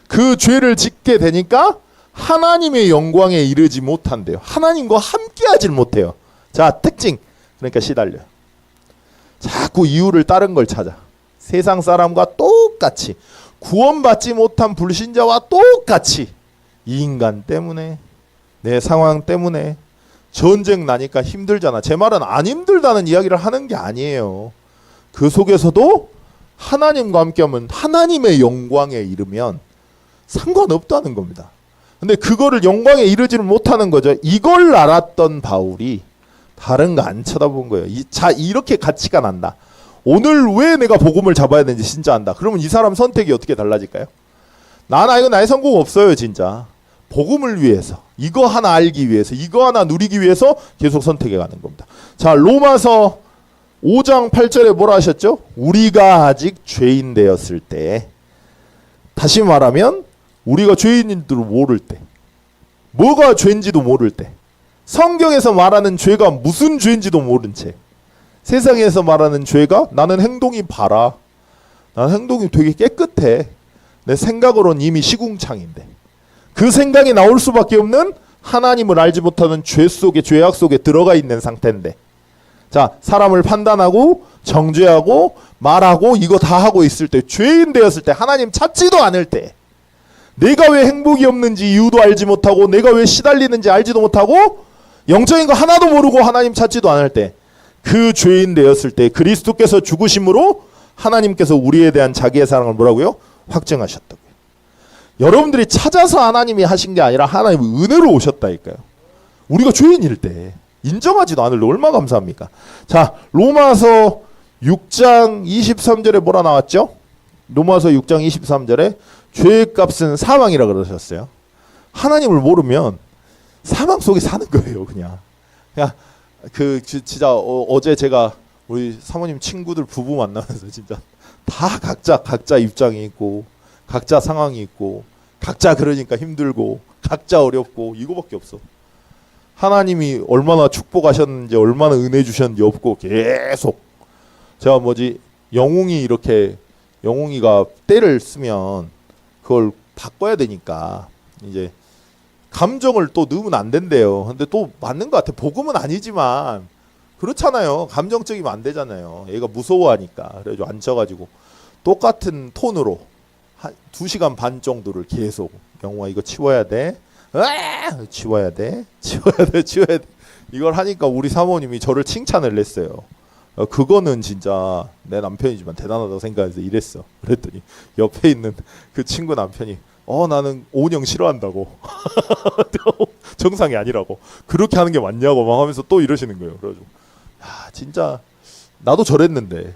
그 죄를 짓게 되니까 하나님의 영광에 이르지 못한대요. 하나님과 함께하지 못해요. 자, 특징. 그러니까 시달려요. 자꾸 이유를 다른 걸 찾아. 세상 사람과 똑같이, 구원받지 못한 불신자와 똑같이, 이 인간 때문에, 내 상황 때문에, 전쟁 나니까 힘들잖아. 제 말은 안 힘들다는 이야기를 하는 게 아니에요. 그 속에서도 하나님과 함께하면, 하나님의 영광에 이르면 상관없다는 겁니다. 근데 그거를 영광에 이르지를 못하는 거죠. 이걸 알았던 바울이 다른 거 안 쳐다본 거예요. 자, 이렇게 가치가 난다. 오늘 왜 내가 복음을 잡아야 되는지 진짜 안다. 그러면 이 사람 선택이 어떻게 달라질까요? 이거 나의 성공 없어요, 진짜. 복음을 위해서, 이거 하나 알기 위해서, 이거 하나 누리기 위해서 계속 선택해 가는 겁니다. 자, 로마서 5장 8절에 뭐라 하셨죠? 우리가 아직 죄인 되었을 때, 다시 말하면 우리가 죄인인 줄 모를 때, 뭐가 죄인지도 모를 때, 성경에서 말하는 죄가 무슨 죄인지도 모른 채, 세상에서 말하는 죄가 나는 행동이 바라, 나는 행동이 되게 깨끗해, 내 생각으로는 이미 시궁창인데, 그 생각이 나올 수밖에 없는 하나님을 알지 못하는 죄 속에, 죄악 속에 들어가 있는 상태인데, 자, 사람을 판단하고 정죄하고 말하고 이거 다 하고 있을 때, 죄인 되었을 때, 하나님 찾지도 않을 때, 내가 왜 행복이 없는지 이유도 알지 못하고, 내가 왜 시달리는지 알지도 못하고, 영적인 거 하나도 모르고 하나님 찾지도 않을 때, 그 죄인 되었을 때 그리스도께서 죽으심으로 하나님께서 우리에 대한 자기의 사랑을 뭐라고요? 확증하셨다고요. 여러분들이 찾아서 하나님이 하신 게 아니라 하나님이 은혜로 오셨다니까요. 우리가 죄인일 때 인정하지도 않을 때 얼마나 감사합니까? 자, 로마서 6장 23절에 뭐라 나왔죠? 로마서 6장 23절에 죄의 값은 사망이라 그러셨어요. 하나님을 모르면 사망 속에 사는 거예요. 그냥 진짜 어제 제가 우리 사모님 친구들 부부 만나면서 진짜 다 각자 입장이 있고, 각자 상황이 있고, 각자 그러니까 힘들고, 각자 어렵고, 이거밖에 없어. 하나님이 얼마나 축복하셨는지, 얼마나 은혜 주셨는지 없고, 계속 제가 영웅이가 때를 쓰면 그걸 바꿔야 되니까 이제 감정을 또 넣으면 안 된대요. 근데 또 맞는 것 같아. 복음은 아니지만 그렇잖아요. 감정적이면 안 되잖아요. 얘가 무서워하니까. 그래가지고 앉혀가지고 똑같은 톤으로 한 2시간 반 정도를 계속, 영웅아 이거 치워야 돼. 치워야 돼. 이걸 하니까 우리 사모님이 저를 칭찬을 했어요. 그거는 진짜 내 남편이지만 대단하다고 생각해서 이랬어. 그랬더니 옆에 있는 그 친구 남편이 나는 오은영 싫어한다고. 정상이 아니라고. 그렇게 하는 게 맞냐고 막 하면서 또 이러시는 거예요. 그래가지고 진짜 나도 저랬는데,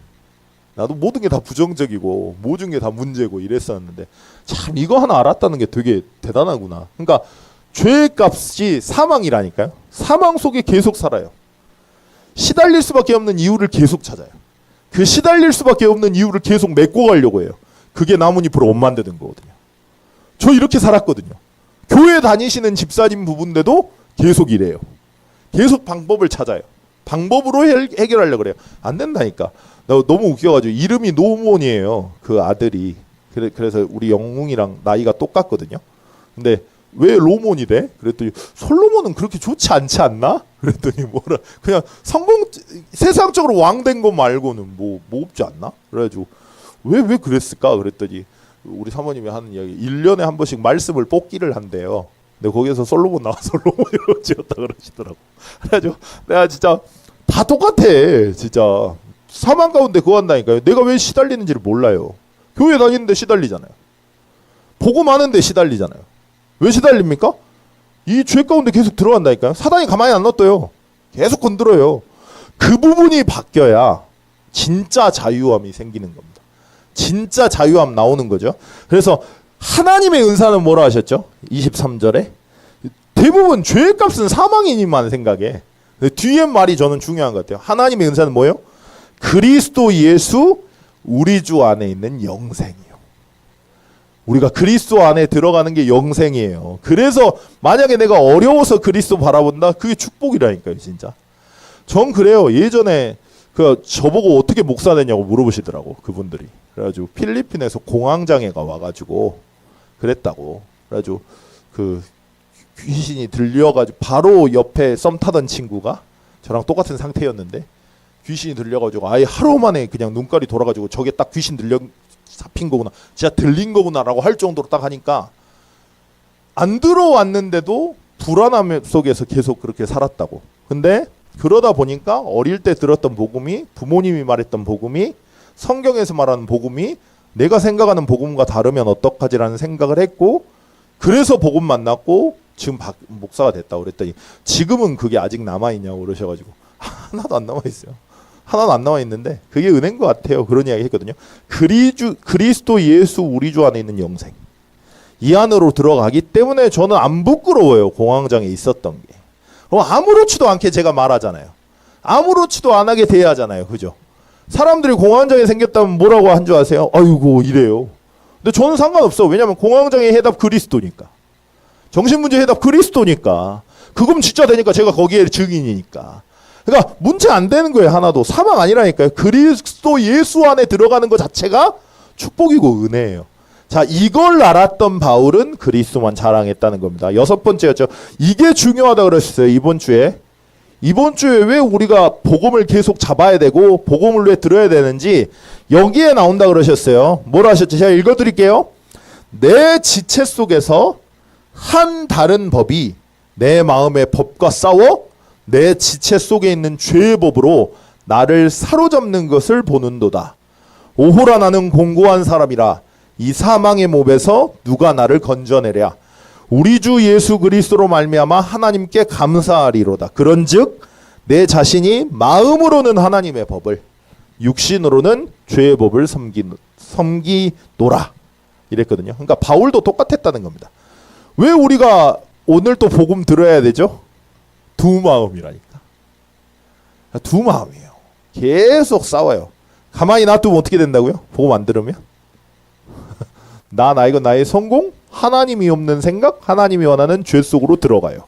나도 모든 게 다 부정적이고 모든 게 다 문제고 이랬었는데, 참 이거 하나 알았다는 게 되게 대단하구나. 그러니까 죄의 값이 사망이라니까요. 사망 속에 계속 살아요. 시달릴 수밖에 없는 이유를 계속 찾아요. 그 시달릴 수밖에 없는 이유를 계속 메꿔 가려고 해요. 그게 나뭇잎으로 옷 만드는 거거든요. 저 이렇게 살았거든요. 교회 다니시는 집사님 부부인데도 계속 이래요. 계속 방법을 찾아요. 방법으로 해결하려고 그래요. 안 된다니까. 나 너무 웃겨가지고, 이름이 노무원이에요. 그 아들이. 그래서 우리 영웅이랑 나이가 똑같거든요. 근데 왜 로몬이 돼? 그랬더니 솔로몬은 그렇게 좋지 않지 않나? 그랬더니 뭐라 그냥 성공 세상적으로 왕 된 거 말고는 뭐 없지 않나? 그래가지고 왜 그랬을까? 그랬더니 우리 사모님이 하는 이야기 1년에 한 번씩 말씀을 뽑기를 한대요. 근데 거기에서 솔로몬 나와서 솔로몬이라고 지었다 그러시더라고. 그래가지고 내가 진짜 다 똑같아. 진짜 사망 가운데 그거 한다니까요. 내가 왜 시달리는지를 몰라요. 교회 다니는데 시달리잖아요. 복음 하는데 시달리잖아요. 왜 시달립니까? 이 죄 가운데 계속 들어간다니까요. 사단이 가만히 안 놔둬요. 계속 건드려요. 그 부분이 바뀌어야 진짜 자유함이 생기는 겁니다. 진짜 자유함 나오는 거죠. 그래서 하나님의 은사는 뭐라 하셨죠? 23절에 대부분 죄의 값은 사망이니만 생각해. 뒤에 말이 저는 중요한 것 같아요. 하나님의 은사는 뭐예요? 그리스도 예수 우리 주 안에 있는 영생이요. 우리가 그리스도 안에 들어가는 게 영생이에요. 그래서 만약에 내가 어려워서 그리스도 바라본다, 그게 축복이라니까요, 진짜. 전 그래요. 예전에 저보고 어떻게 목사 되냐고 물어보시더라고, 그분들이. 그래가지고 필리핀에서 공황장애가 와가지고 그랬다고. 그래가지고 그 귀신이 들려가지고 바로 옆에 썸 타던 친구가 저랑 똑같은 상태였는데 귀신이 들려가지고 아예 하루 만에 그냥 눈깔이 돌아가지고 저게 딱 귀신 잡힌 거구나, 진짜 들린 거구나라고 할 정도로 딱 하니까 안 들어왔는데도 불안함 속에서 계속 그렇게 살았다고. 근데 그러다 보니까 어릴 때 들었던 복음이, 부모님이 말했던 복음이, 성경에서 말하는 복음이 내가 생각하는 복음과 다르면 어떡하지라는 생각을 했고, 그래서 복음 만났고 지금 목사가 됐다고 그랬더니 지금은 그게 아직 남아있냐고 그러셔가지고 하나도 안 남아있어요. 하나도 안 남아있는데 그게 은혜인 것 같아요. 그런 이야기 했거든요. 그리스도 예수 우리 주 안에 있는 영생, 이 안으로 들어가기 때문에 저는 안 부끄러워요. 공황장애 있었던 게. 그럼 아무렇지도 않게 제가 말하잖아요. 아무렇지도 안 하게 돼야 하잖아요. 그죠? 사람들이 공황장애 생겼다면 뭐라고 한 줄 아세요? 아이고 이래요. 근데 저는 상관없어. 왜냐하면 공황장애 해답 그리스도니까. 정신문제 해답 그리스도니까. 그건 진짜 되니까 제가 거기에 증인이니까. 그러니까 문제 안 되는 거예요. 하나도. 사망 아니라니까요. 그리스도 예수 안에 들어가는 것 자체가 축복이고 은혜예요. 자, 이걸 알았던 바울은 그리스도만 자랑했다는 겁니다. 6번째였죠. 이게 중요하다 그러셨어요. 이번 주에 왜 우리가 복음을 계속 잡아야 되고 복음을 왜 들어야 되는지 여기에 나온다 그러셨어요. 뭐라 하셨죠? 제가 읽어드릴게요. 내 지체 속에서 한 다른 법이 내 마음의 법과 싸워 내 지체 속에 있는 죄의 법으로 나를 사로잡는 것을 보는도다. 오호라 나는 공고한 사람이라 이 사망의 몹에서 누가 나를 건져내랴. 우리 주 예수 그리스도로 말미암아 하나님께 감사하리로다. 그런즉 내 자신이 마음으로는 하나님의 법을, 육신으로는 죄의 법을 섬기노라. 이랬거든요. 그러니까 바울도 똑같았다는 겁니다. 왜 우리가 오늘 또 복음 들어야 되죠? 두 마음이라니까. 두 마음이에요. 계속 싸워요. 가만히 놔두면 어떻게 된다고요? 복음 안 들으면? 이거 나의 성공? 하나님이 없는 생각? 하나님이 원하는 죄 속으로 들어가요.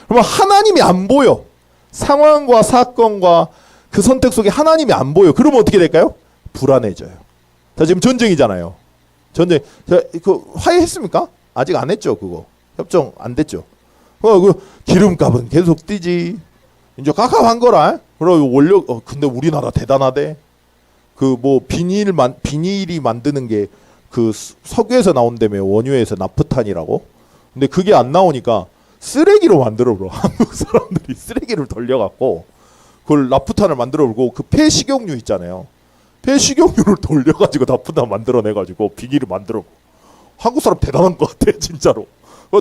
그러면 하나님이 안 보여. 상황과 사건과 그 선택 속에 하나님이 안 보여. 그러면 어떻게 될까요? 불안해져요. 자, 지금 전쟁이잖아요. 전쟁. 자, 화해했습니까? 아직 안 했죠, 그거. 협정 안 됐죠. 그 기름값은 계속 뛰지. 이제 깝깝한 거라. 그리고 근데 우리나라 대단하대. 비닐이 만드는 게 그 석유에서 나온다며. 원유에서 나프탄이라고. 근데 그게 안 나오니까 쓰레기로 만들어버려. 한국 사람들이 쓰레기를 돌려갖고 그걸 나프탄을 만들어버리고 그 폐식용유 있잖아요. 폐식용유를 돌려가지고 나프탄 만들어내가지고 비닐을 만들어. 한국 사람 대단한 것 같아, 진짜로.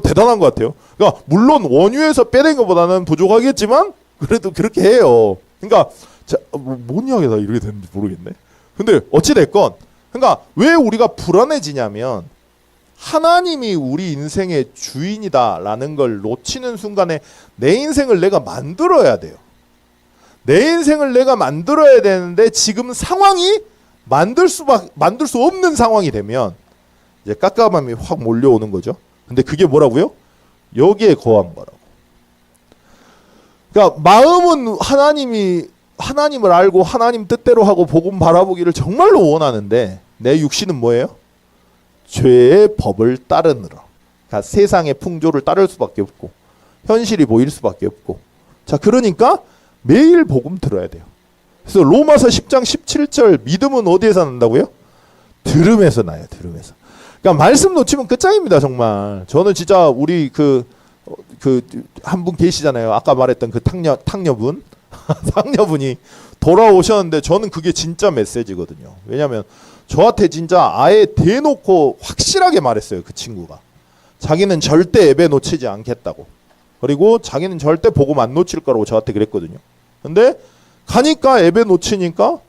대단한 것 같아요. 그러니까 물론 원유에서 빼낸 것보다는 부족하겠지만 그래도 그렇게 해요. 그러니까 뭔 이야기다 이렇게 됐는지 모르겠네. 근데 어찌 됐건, 그러니까 왜 우리가 불안해지냐면 하나님이 우리 인생의 주인이다라는 걸 놓치는 순간에 내 인생을 내가 만들어야 돼요. 내 인생을 내가 만들어야 되는데 지금 상황이 만들 수 없는 상황이 되면 이제 깝깝함이 확 몰려오는 거죠. 근데 그게 뭐라고요? 여기에 거한 거라고. 그러니까 마음은 하나님을 알고 하나님 뜻대로 하고 복음 바라보기를 정말로 원하는데 내 육신은 뭐예요? 죄의 법을 따르느라. 그러니까 세상의 풍조를 따를 수밖에 없고 현실이 보일 수밖에 없고. 자, 그러니까 매일 복음 들어야 돼요. 그래서 로마서 10장 17절 믿음은 어디에서 난다고요? 들음에서 나요. 들음에서. 그러니까 말씀 놓치면 끝장입니다. 정말. 저는 진짜 우리 한 분 계시잖아요. 아까 말했던 그 탕녀분 탕녀분이 돌아오셨는데 저는 그게 진짜 메시지거든요. 왜냐하면 저한테 진짜 아예 대놓고 확실하게 말했어요. 그 친구가 자기는 절대 예배 놓치지 않겠다고. 그리고 자기는 절대 복음 안 놓칠 거라고 저한테 그랬거든요. 근데 가니까 예배 놓치니까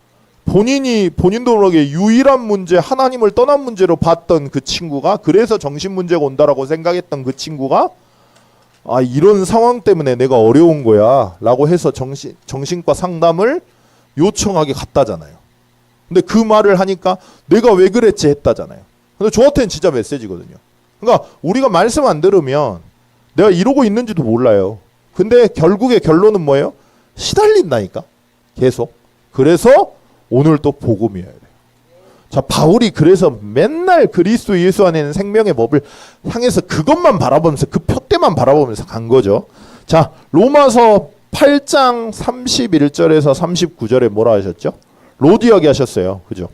본인도 모르게 유일한 문제, 하나님을 떠난 문제로 봤던 그 친구가, 그래서 정신 문제가 온다라고 생각했던 그 친구가 아, 이런 상황 때문에 내가 어려운 거야 라고 해서 정신과 상담을 요청하게 갔다잖아요. 근데 그 말을 하니까 내가 왜 그랬지 했다잖아요. 근데 저한테는 진짜 메시지거든요. 그러니까 우리가 말씀 안 들으면 내가 이러고 있는지도 몰라요. 근데 결국의 결론은 뭐예요? 시달린다니까. 계속. 그래서 오늘 또 복음이어야 돼요. 자, 바울이 그래서 맨날 그리스도 예수 안에는 생명의 법을 향해서 그것만 바라보면서 그 표대만 바라보면서 간 거죠. 자, 로마서 8장 31절에서 39절에 뭐라 하셨죠? 롯 이야기 하셨어요. 그죠?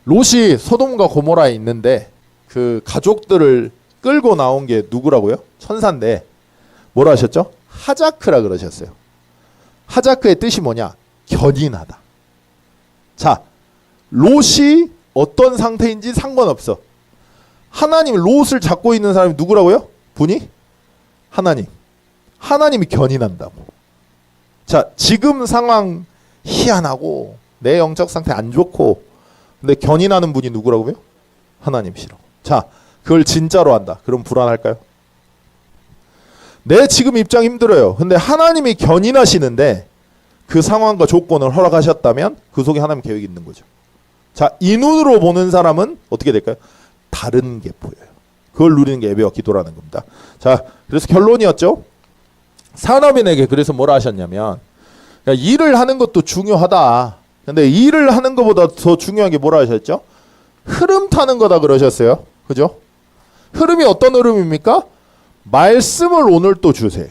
롯이 소돔과 고모라에 있는데 그 가족들을 끌고 나온 게 누구라고요? 천사인데 뭐라 하셨죠? 하자크라 그러셨어요. 하자크의 뜻이 뭐냐? 견인하다. 자, 롯이 어떤 상태인지 상관없어. 하나님 롯을 잡고 있는 사람이 누구라고요? 분이? 하나님. 하나님이 견인한다고. 자, 지금 상황 희한하고 내 영적 상태 안 좋고 근데 견인하는 분이 누구라고요? 하나님이시라고. 자, 그걸 진짜로 한다. 그럼 불안할까요? 내 지금 입장 힘들어요. 근데 하나님이 견인하시는데 그 상황과 조건을 허락하셨다면 그 속에 하나님 계획이 있는 거죠. 자, 이 눈으로 보는 사람은 어떻게 될까요? 다른 게 보여요. 그걸 누리는 게 예배와 기도라는 겁니다. 자, 그래서 결론이었죠. 산업인에게 그래서 뭐라 하셨냐면, 그러니까 일을 하는 것도 중요하다. 근데 일을 하는 것보다 더 중요한 게 뭐라 하셨죠? 흐름 타는 거다 그러셨어요. 그죠? 흐름이 어떤 흐름입니까? 말씀을 오늘 또 주세요.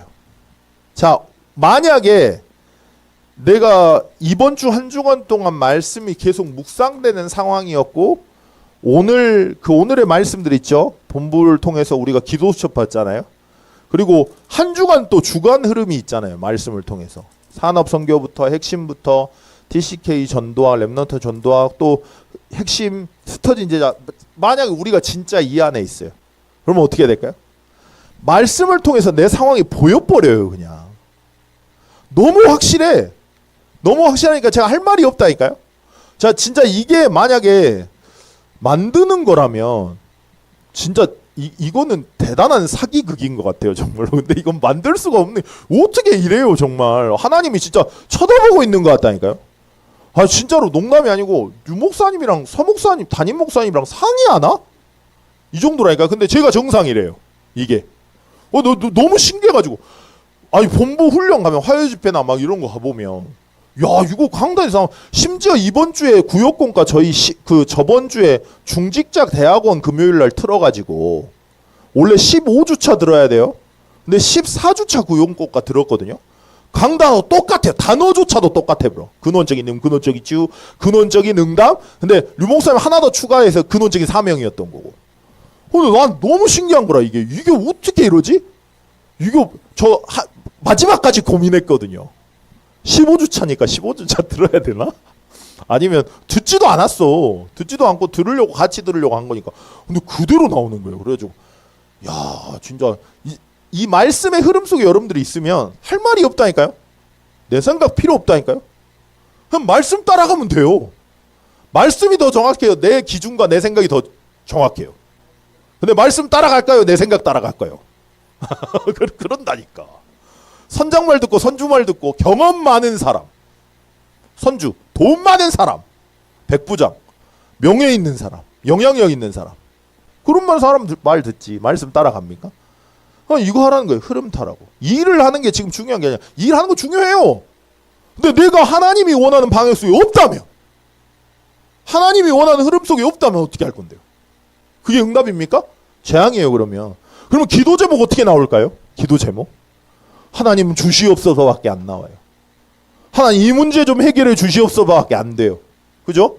자, 만약에 내가 이번 주 한 주간 동안 말씀이 계속 묵상되는 상황이었고 오늘의 말씀들 있죠. 본부를 통해서 우리가 기도 수첩 받잖아요. 그리고 한 주간 또 주간 흐름이 있잖아요. 말씀을 통해서 산업 선교부터 핵심부터 TCK 전도학, 렘넌트 전도학 또 핵심 스터디 제자. 만약에 우리가 진짜 이 안에 있어요. 그러면 어떻게 될까요? 말씀을 통해서 내 상황이 보여버려요. 그냥 너무 확실해. 너무 확실하니까 제가 할 말이 없다니까요. 자, 진짜 이게 만약에 만드는 거라면 진짜 이거는 대단한 사기극인 것 같아요. 정말로. 근데 이건 만들 수가 없네. 어떻게 이래요. 정말 하나님이 진짜 쳐다보고 있는 것 같다니까요. 아, 진짜로 농담이 아니고 유 목사님이랑 서 목사님, 담임 목사님이랑 상의하나? 이 정도라니까. 근데 제가 정상이래요. 이게 너무 신기해가지고. 아니, 본부 훈련 가면 화요 집회나 막 이런 거 가보면 야, 이거 강단에서 심지어 이번 주에 구역공과 저번 주에 중직자 대학원 금요일 날 틀어가지고 원래 15주차 들어야 돼요. 근데 14주차 구역공과 들었거든요. 강단어 똑같아요. 단어조차도 똑같아, 브로. 근원적인 근원적인 주, 근원적인 응답. 근데 류목사님 하나 더 추가해서 근원적인 사명이었던 거고. 근데 난 너무 신기한 거라. 이게 어떻게 이러지? 마지막까지 고민했거든요. 15주차니까 15주차 들어야 되나? 아니면 듣지도 않았어. 듣지도 않고 같이 들으려고 한 거니까. 근데 그대로 나오는 거예요. 그래가지고 야, 진짜 이 말씀의 흐름 속에 여러분들이 있으면 할 말이 없다니까요. 내 생각 필요 없다니까요. 그냥 말씀 따라가면 돼요. 말씀이 더 정확해요. 내 기준과 내 생각이 더 정확해요. 근데 말씀 따라갈까요? 내 생각 따라갈까요? 그런다니까. 선장말 듣고 선주말 듣고 경험 많은 사람, 선주, 돈 많은 사람, 백부장, 명예 있는 사람, 영향력 있는 사람, 그런 사람 말 듣지. 말씀 따라갑니까? 이거 하라는 거예요. 흐름 타라고. 일을 하는 게 지금 중요한 게 아니라 일하는 거 중요해요. 근데 내가 하나님이 원하는 방향 속에 없다면, 하나님이 원하는 흐름 속에 없다면 어떻게 할 건데요? 그게 응답입니까? 재앙이에요. 그러면 기도 제목 어떻게 나올까요? 기도 제목 하나님 주시옵소서밖에 안 나와요. 하나님 이 문제 좀 해결해 주시옵소서밖에 안 돼요. 그죠?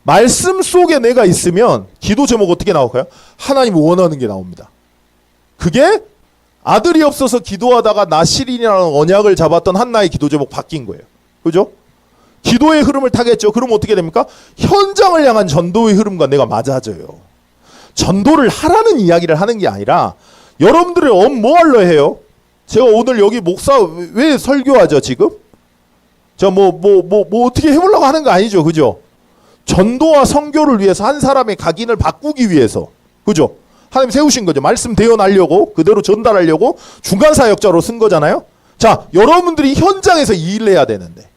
말씀 속에 내가 있으면 기도 제목 어떻게 나올까요? 하나님 원하는 게 나옵니다. 그게 아들이 없어서 기도하다가 나실인이라는 언약을 잡았던 한나의 기도 제목 바뀐 거예요. 그죠? 기도의 흐름을 타겠죠. 그러면 어떻게 됩니까? 현장을 향한 전도의 흐름과 내가 맞아져요. 전도를 하라는 이야기를 하는 게 아니라 여러분들이 뭐 하려 해요? 제가 오늘 여기 목사 왜 설교하죠 지금? 저 뭐 어떻게 해보려고 하는 거 아니죠. 그죠? 전도와 선교를 위해서 한 사람의 각인을 바꾸기 위해서. 그죠? 하나님 세우신 거죠. 말씀 대언하려고 그대로 전달하려고 중간 사역자로 쓴 거잖아요. 자, 여러분들이 현장에서 일을 해야 되는데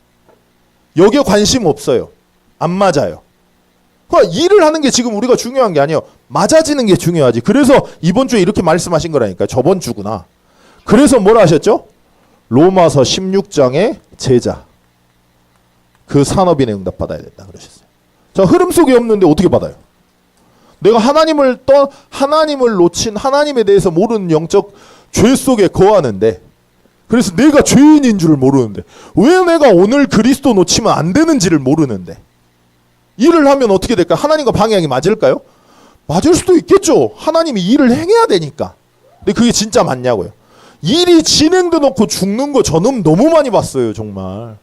여기에 관심 없어요. 안 맞아요. 그러니까 일을 하는 게 지금 우리가 중요한 게 아니에요. 맞아지는 게 중요하지. 그래서 이번 주에 이렇게 말씀하신 거라니까요. 저번 주구나. 그래서 뭐라 하셨죠? 로마서 16장의 제자. 그 산업인의 응답 받아야 된다 그러셨어요. 자, 흐름 속에 없는데 어떻게 받아요? 내가 하나님을 놓친 하나님에 대해서 모르는 영적 죄 속에 거하는데 그래서 내가 죄인인 줄을 모르는데 왜 내가 오늘 그리스도 놓치면 안 되는지를 모르는데 일을 하면 어떻게 될까요? 하나님과 방향이 맞을까요? 맞을 수도 있겠죠. 하나님이 일을 행해야 되니까. 근데 그게 진짜 맞냐고요. 일이 진행돼 놓고 죽는 거 저는 너무 많이 봤어요. 정말.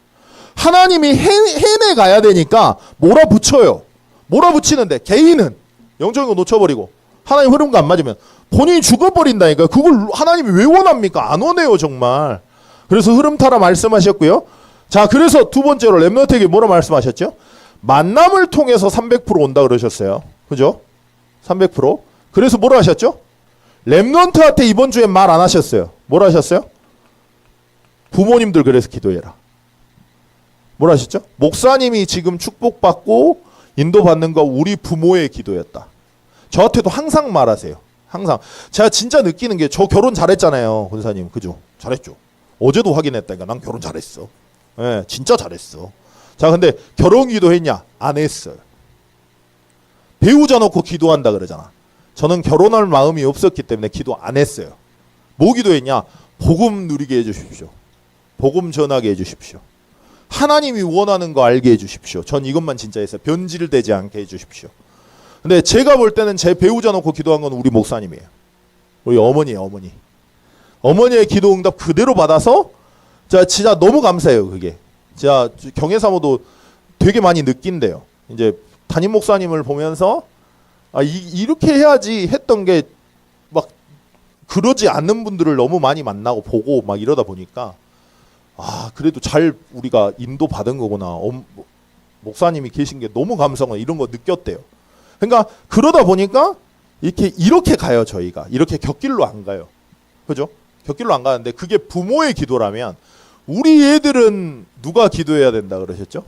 하나님이 해내 가야 되니까 몰아붙여요. 몰아붙이는데 개인은 영적인 거 놓쳐버리고 하나님 흐름과 안 맞으면 본인이 죽어버린다니까. 그걸 하나님이 왜 원합니까? 안 원해요 정말. 그래서 흐름 타라 말씀하셨고요. 자, 그래서 두 번째로 렘넌트에게 뭐라 말씀하셨죠? 만남을 통해서 300% 온다 그러셨어요. 그죠? 300%. 그래서 뭐라 하셨죠? 렘넌트한테 이번 주에 말 안 하셨어요. 뭐라 하셨어요? 부모님들 그래서 기도해라. 뭐라 하셨죠? 목사님이 지금 축복받고 인도받는 거 우리 부모의 기도였다. 저한테도 항상 말하세요. 항상. 제가 진짜 느끼는 게 저 결혼 잘했잖아요. 권사님. 그죠? 잘했죠. 어제도 확인했다니까. 난 결혼 잘했어. 예, 진짜 잘했어. 자, 근데 결혼 기도했냐? 안 했어요. 배우자 놓고 기도한다 그러잖아. 저는 결혼할 마음이 없었기 때문에 기도 안 했어요. 뭐 기도했냐? 복음 누리게 해주십시오. 복음 전하게 해주십시오. 하나님이 원하는 거 알게 해주십시오. 전 이것만 진짜 했어요. 변질되지 않게 해주십시오. 근데 제가 볼 때는 제 배우자 놓고 기도한 건 우리 목사님이에요. 우리 어머니예요. 어머니. 어머니의 기도 응답 그대로 받아서 자, 진짜 너무 감사해요. 그게. 제가 경외사모도 되게 많이 느낀대요. 이제 담임 목사님을 보면서 이렇게 해야지 했던 게 막 그러지 않는 분들을 너무 많이 만나고 보고 막 이러다 보니까 그래도 잘 우리가 인도 받은 거구나. 목사님이 계신 게 너무 감사하구나. 이런 거 느꼈대요. 그러니까 그러다 보니까 이렇게 가요. 저희가 이렇게 곁길로 안 가요. 그죠? 곁길로 안 가는데 그게 부모의 기도라면 우리 애들은 누가 기도해야 된다 그러셨죠?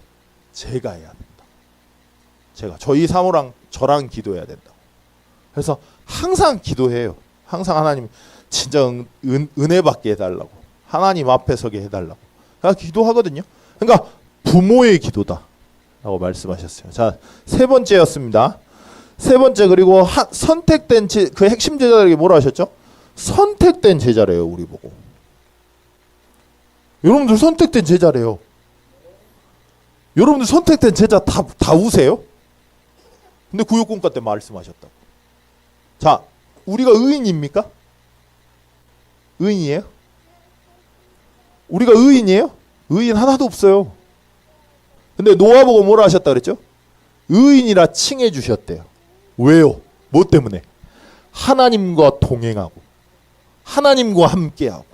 제가 해야 된다. 저희 사모랑 저랑 기도해야 된다. 그래서 항상 기도해요. 항상 하나님 진짜 은혜 받게 해달라고. 하나님 앞에 서게 해달라고. 그러니까 기도하거든요. 그러니까 부모의 기도다 라고 말씀하셨어요. 자, 세 번째였습니다. 세 번째. 그리고 선택된 그 핵심 제자들에게 뭐라 하셨죠? 선택된 제자래요. 우리 보고. 여러분들 선택된 제자래요. 여러분들 선택된 제자 다 우세요? 근데 구역공과 때 말씀하셨다고. 자, 우리가 의인입니까? 의인이에요? 우리가 의인이에요? 의인 하나도 없어요. 근데 노아 보고 뭐라 하셨다 그랬죠? 의인이라 칭해 주셨대요. 왜요? 뭐 때문에? 하나님과 동행하고 하나님과 함께하고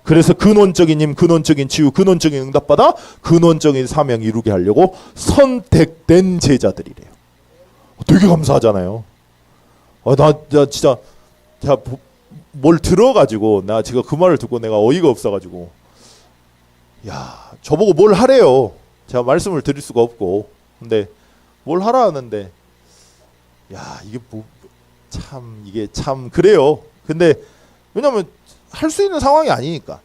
그래서 근원적인 힘, 근원적인 치유, 근원적인 응답받아 근원적인 사명 이루게 하려고 선택된 제자들이래요. 되게 감사하잖아요. 나 진짜 제가 뭘 들어가지고 나 지금 그 말을 듣고 내가 어이가 없어가지고 야, 저보고 뭘 하래요. 제가 말씀을 드릴 수가 없고 근데 뭘 하라 하는데 야, 이게 참 그래요. 근데 왜냐면 할 수 있는 상황이 아니니까.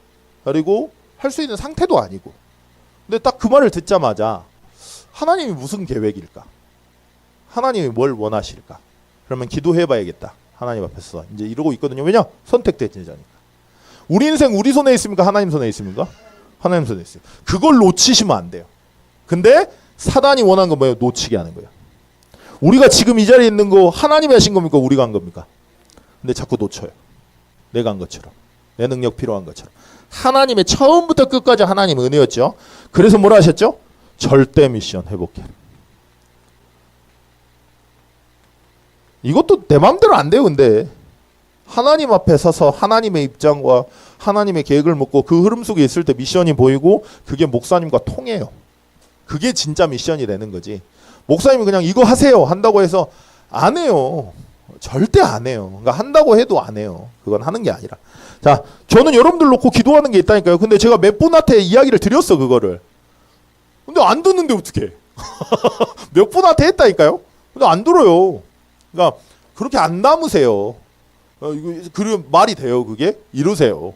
그리고 할 수 있는 상태도 아니고. 근데 딱 그 말을 듣자마자 하나님이 무슨 계획일까? 하나님이 뭘 원하실까? 그러면 기도해봐야겠다 하나님 앞에서 이제 이러고 있거든요. 왜냐? 선택된 제자니까. 우리 인생 우리 손에 있습니까? 하나님 손에 있습니까? 하나님 손에 있어요. 그걸 놓치시면 안 돼요. 근데 사단이 원하는 건 뭐예요? 놓치게 하는 거예요. 우리가 지금 이 자리에 있는 거 하나님이 하신 겁니까? 우리가 한 겁니까? 근데 자꾸 놓쳐요. 내가 한 것처럼. 내 능력 필요한 것처럼. 하나님의 처음부터 끝까지 하나님 은혜였죠. 그래서 뭐라 하셨죠? 절대 미션 회복해. 이것도 내 마음대로 안 돼요. 근데 하나님 앞에 서서 하나님의 입장과 하나님의 계획을 묻고 그 흐름 속에 있을 때 미션이 보이고 그게 목사님과 통해요. 그게 진짜 미션이 되는 거지. 목사님이 그냥 이거 하세요 한다고 해서 안 해요. 절대 안 해요. 그러니까 한다고 해도 안 해요. 그건 하는 게 아니라. 자, 저는 여러분들 놓고 기도하는 게 있다니까요. 근데 제가 몇 분한테 이야기를 드렸어 그거를. 근데 안 듣는데 어떡해. 몇 분한테 했다니까요. 근데 안 들어요. 그러니까 그렇게 안 남으세요. 이거 말이 돼요 그게? 이러세요.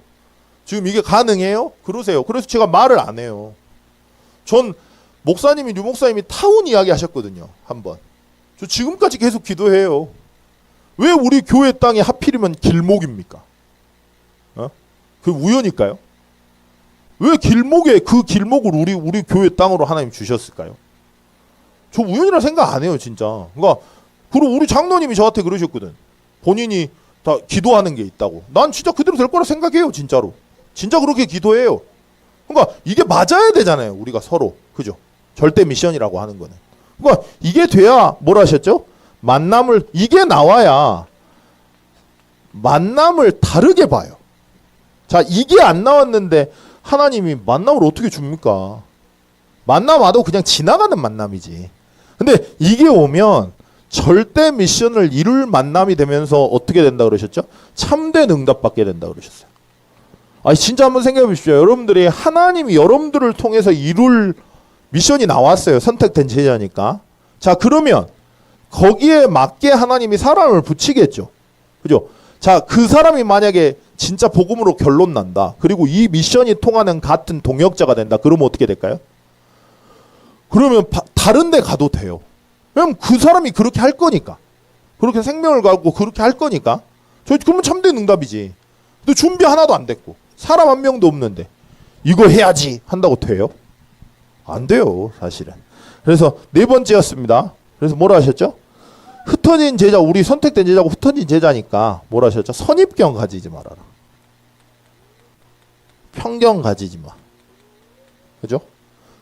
지금 이게 가능해요? 그러세요. 그래서 제가 말을 안 해요. 전 목사님이 류 목사님이 타운 이야기 하셨거든요. 한번. 저 지금까지 계속 기도해요. 왜 우리 교회 땅이 하필이면 길목입니까? 그 우연일까요? 왜 길목에 그 길목을 우리 교회 땅으로 하나님 주셨을까요? 저 우연이라 생각 안 해요 진짜. 그러니까 그리고 우리 장로님이 저한테 그러셨거든. 본인이 다 기도하는 게 있다고. 난 진짜 그대로 될 거라 생각해요 진짜로. 진짜 그렇게 기도해요. 그러니까 이게 맞아야 되잖아요 우리가 서로. 그죠? 절대 미션이라고 하는 거는. 그러니까 이게 돼야 뭐라 하셨죠? 만남을 이게 나와야 만남을 다르게 봐요. 자, 이게 안 나왔는데 하나님이 만남을 어떻게 줍니까? 만남 와도 그냥 지나가는 만남이지. 근데 이게 오면 절대 미션을 이룰 만남이 되면서 어떻게 된다 그러셨죠? 참된 응답 받게 된다 그러셨어요. 아, 진짜 한번 생각해 보십시오. 여러분들이 하나님이 여러분들을 통해서 이룰 미션이 나왔어요. 선택된 제자니까. 자, 그러면 거기에 맞게 하나님이 사람을 붙이겠죠. 그죠? 자, 그 사람이 만약에 진짜 복음으로 결론 난다. 그리고 이 미션이 통하는 같은 동역자가 된다. 그러면 어떻게 될까요? 그러면 다른 데 가도 돼요. 왜냐면 그 사람이 그렇게 할 거니까. 그렇게 생명을 갖고 그렇게 할 거니까. 그러면 참된 응답이지. 근데 준비 하나도 안 됐고 사람 한 명도 없는데 이거 해야지 한다고 돼요? 안 돼요 사실은. 그래서 네 번째였습니다. 그래서 뭐라 하셨죠? 흩어진 제자, 우리 선택된 제자고 흩어진 제자니까 뭐라 하셨죠? 선입견 가지지 말아라. 편견 가지지 마. 그죠?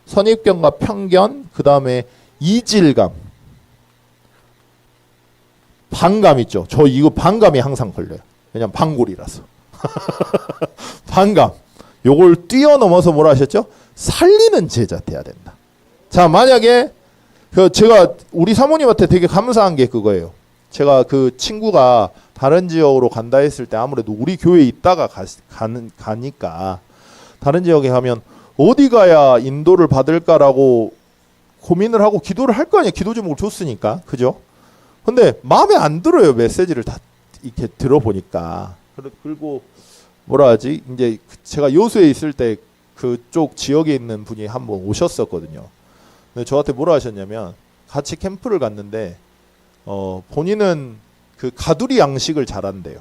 선입견과 편견, 그 다음에 이질감, 반감 있죠. 저 이거 반감이 항상 걸려요. 왜냐면 반골이라서. 반감. 요걸 뛰어넘어서 뭐라 하셨죠? 살리는 제자 돼야 된다. 자, 만약에 제가 우리 사모님한테 되게 감사한 게 그거예요. 제가 그 친구가 다른 지역으로 간다 했을 때 아무래도 우리 교회에 있다가 가니까 다른 지역에 가면 어디 가야 인도를 받을까라고 고민을 하고 기도를 할 거 아니에요. 기도 제목을 줬으니까. 그죠? 근데 마음에 안 들어요. 메시지를 다 이렇게 들어보니까. 그리고 뭐라 하지? 이제 제가 여수에 있을 때 그쪽 지역에 있는 분이 한번 오셨었거든요. 근데 저한테 뭐라 하셨냐면 같이 캠프를 갔는데 본인은 그 가두리 양식을 잘한대요.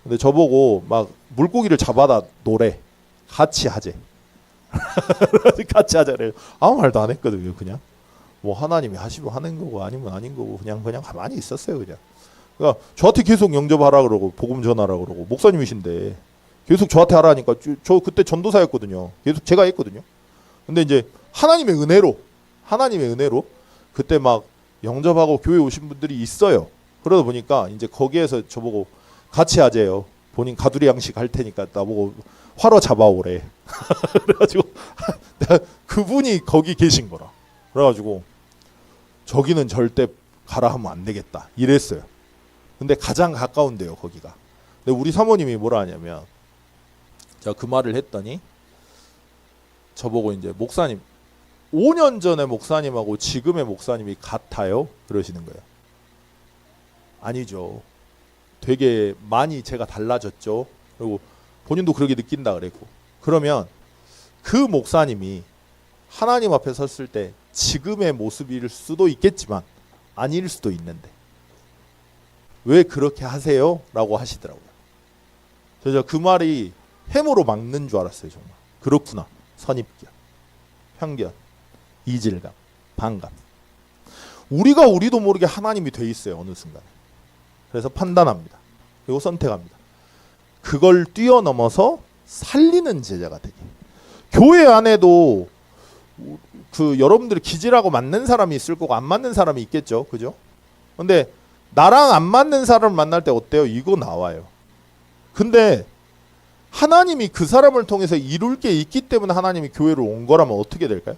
근데 저보고 막 물고기를 잡아다 노래 같이 하재. 같이 하자 그래요. 아무 말도 안 했거든요. 그냥 뭐 하나님이 하시면 하는 거고 아니면 아닌 거고 그냥 가만히 있었어요. 그냥. 그러니까 저한테 계속 영접하라 그러고 복음 전하라 그러고 목사님이신데 계속 저한테 하라니까 저 그때 전도사였거든요. 계속 제가 했거든요. 근데 이제 하나님의 은혜로 그때 막 영접하고 교회 오신 분들이 있어요. 그러다 보니까 이제 거기에서 저보고 같이 하재요. 본인 가두리 양식 할 테니까 나보고 화로 잡아오래. 그래가지고 그분이 거기 계신 거라. 그래가지고 저기는 절대 가라 하면 안 되겠다 이랬어요. 근데 가장 가까운데요 거기가. 근데 우리 사모님이 뭐라 하냐면 제가 그 말을 했더니 저보고 이제 목사님 5년 전에 목사님하고 지금의 목사님이 같아요? 그러시는 거예요. 아니죠. 되게 많이 제가 달라졌죠. 그리고 본인도 그렇게 느낀다 그랬고. 그러면 그 목사님이 하나님 앞에 섰을 때 지금의 모습일 수도 있겠지만 아닐 수도 있는데 왜 그렇게 하세요? 라고 하시더라고요. 그래서 그 말이 해모로 막는 줄 알았어요. 정말 그렇구나. 선입견, 편견, 이질감, 반감. 우리도 모르게 하나님이 돼 있어요. 어느 순간에. 그래서 판단합니다. 그리고 선택합니다. 그걸 뛰어넘어서 살리는 제자가 되게. 교회 안에도 그 여러분들이 기질하고 맞는 사람이 있을 거고 안 맞는 사람이 있겠죠. 그죠? 근데 나랑 안 맞는 사람을 만날 때 어때요? 이거 나와요. 근데 하나님이 그 사람을 통해서 이룰 게 있기 때문에 하나님이 교회를 온 거라면 어떻게 될까요?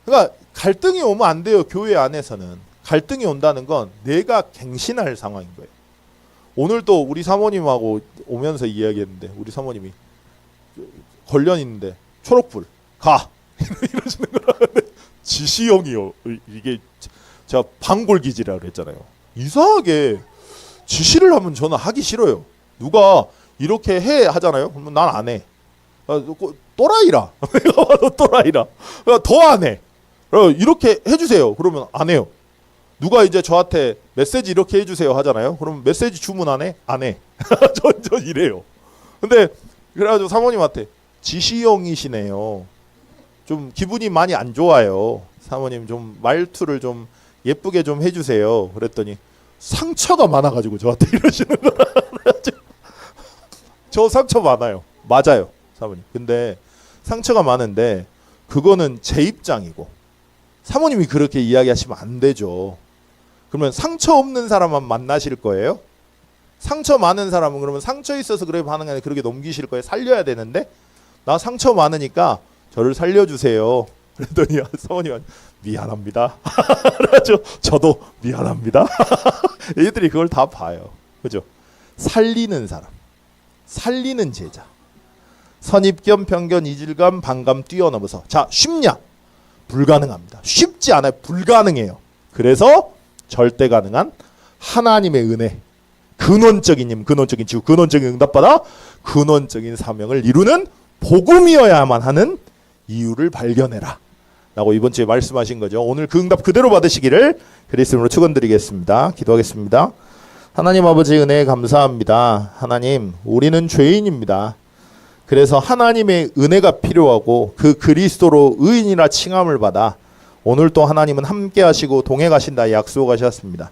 그러니까 갈등이 오면 안 돼요. 교회 안에서는. 갈등이 온다는 건 내가 갱신할 상황인 거예요. 오늘 또 우리 사모님하고 오면서 이야기했는데 우리 사모님이 걸려 있는데 초록불 가 이러시는 거라는데 지시형이요. 이게 제가 방골기질이라고 그랬잖아요. 이상하게 지시를 하면 저는 하기 싫어요. 누가 이렇게 해 하잖아요. 그러면 난 안 해. 또라이라. 내가 봐도 또라이라. 더 안 해. 이렇게 해주세요. 그러면 안 해요. 누가 이제 저한테 메시지 이렇게 해주세요 하잖아요. 그러면 메시지 주문 안 해? 안 해. 전 이래요. 근데 그래가지고 사모님한테 지시형이시네요. 좀 기분이 많이 안 좋아요. 사모님 좀 말투를 좀 예쁘게 좀 해주세요. 그랬더니 상처가 많아가지고 저한테 이러시는 거라. 저 상처 많아요. 맞아요, 사모님. 근데 상처가 많은데 그거는 제 입장이고 사모님이 그렇게 이야기하시면 안 되죠. 그러면 상처 없는 사람만 만나실 거예요? 상처 많은 사람은 그러면 상처 있어서 그렇게 반응하는 게 그렇게 넘기실 거예요? 살려야 되는데 나 상처 많으니까 저를 살려주세요. 그랬더니 사모님 미안합니다. 그래가지고 저도 미안합니다. 얘들이 그걸 다 봐요. 그죠? 살리는 사람, 살리는 제자. 선입견, 편견, 이질감, 반감 뛰어넘어서. 자, 쉽냐? 불가능합니다. 쉽지 않아요. 불가능해요. 그래서 절대 가능한 하나님의 은혜, 근원적인 힘, 근원적인 지구, 근원적인 응답받아 근원적인 사명을 이루는 복음이어야만 하는 이유를 발견해라 라고 이번 주에 말씀하신 거죠. 오늘 그 응답 그대로 받으시기를 그리스도로 축원드리겠습니다. 기도하겠습니다. 하나님 아버지 은혜에 감사합니다. 하나님, 우리는 죄인입니다. 그래서 하나님의 은혜가 필요하고 그 그리스도로 의인이라 칭함을 받아 오늘 또 하나님은 함께 하시고 동행 하신다 약속하셨습니다.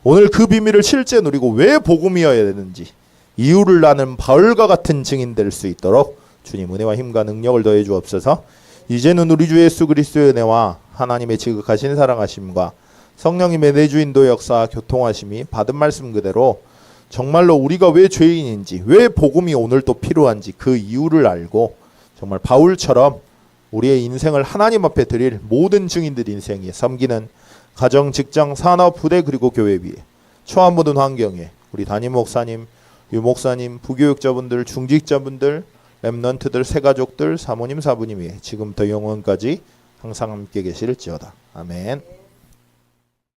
오늘 그 비밀을 실제 누리고 왜 복음이어야 되는지 이유를 나는 바울과 같은 증인 될 수 있도록 주님 은혜와 힘과 능력을 더해 주옵소서. 이제는 우리 주 예수 그리스도의 은혜와 하나님의 지극하신 사랑하심과 성령님의 내주인도 역사 교통하심이 받은 말씀 그대로 정말로 우리가 왜 죄인인지 왜 복음이 오늘 또 필요한지 그 이유를 알고 정말 바울처럼 우리의 인생을 하나님 앞에 드릴 모든 증인들 인생에 섬기는 가정, 직장, 산업, 부대 그리고 교회 위에 처한 모든 환경에 우리 담임 목사님, 유 목사님, 부교육자분들, 중직자분들, 렘넌트들, 새가족들, 사모님, 사부님 위에 지금부터 영원까지 항상 함께 계실지어다. 아멘.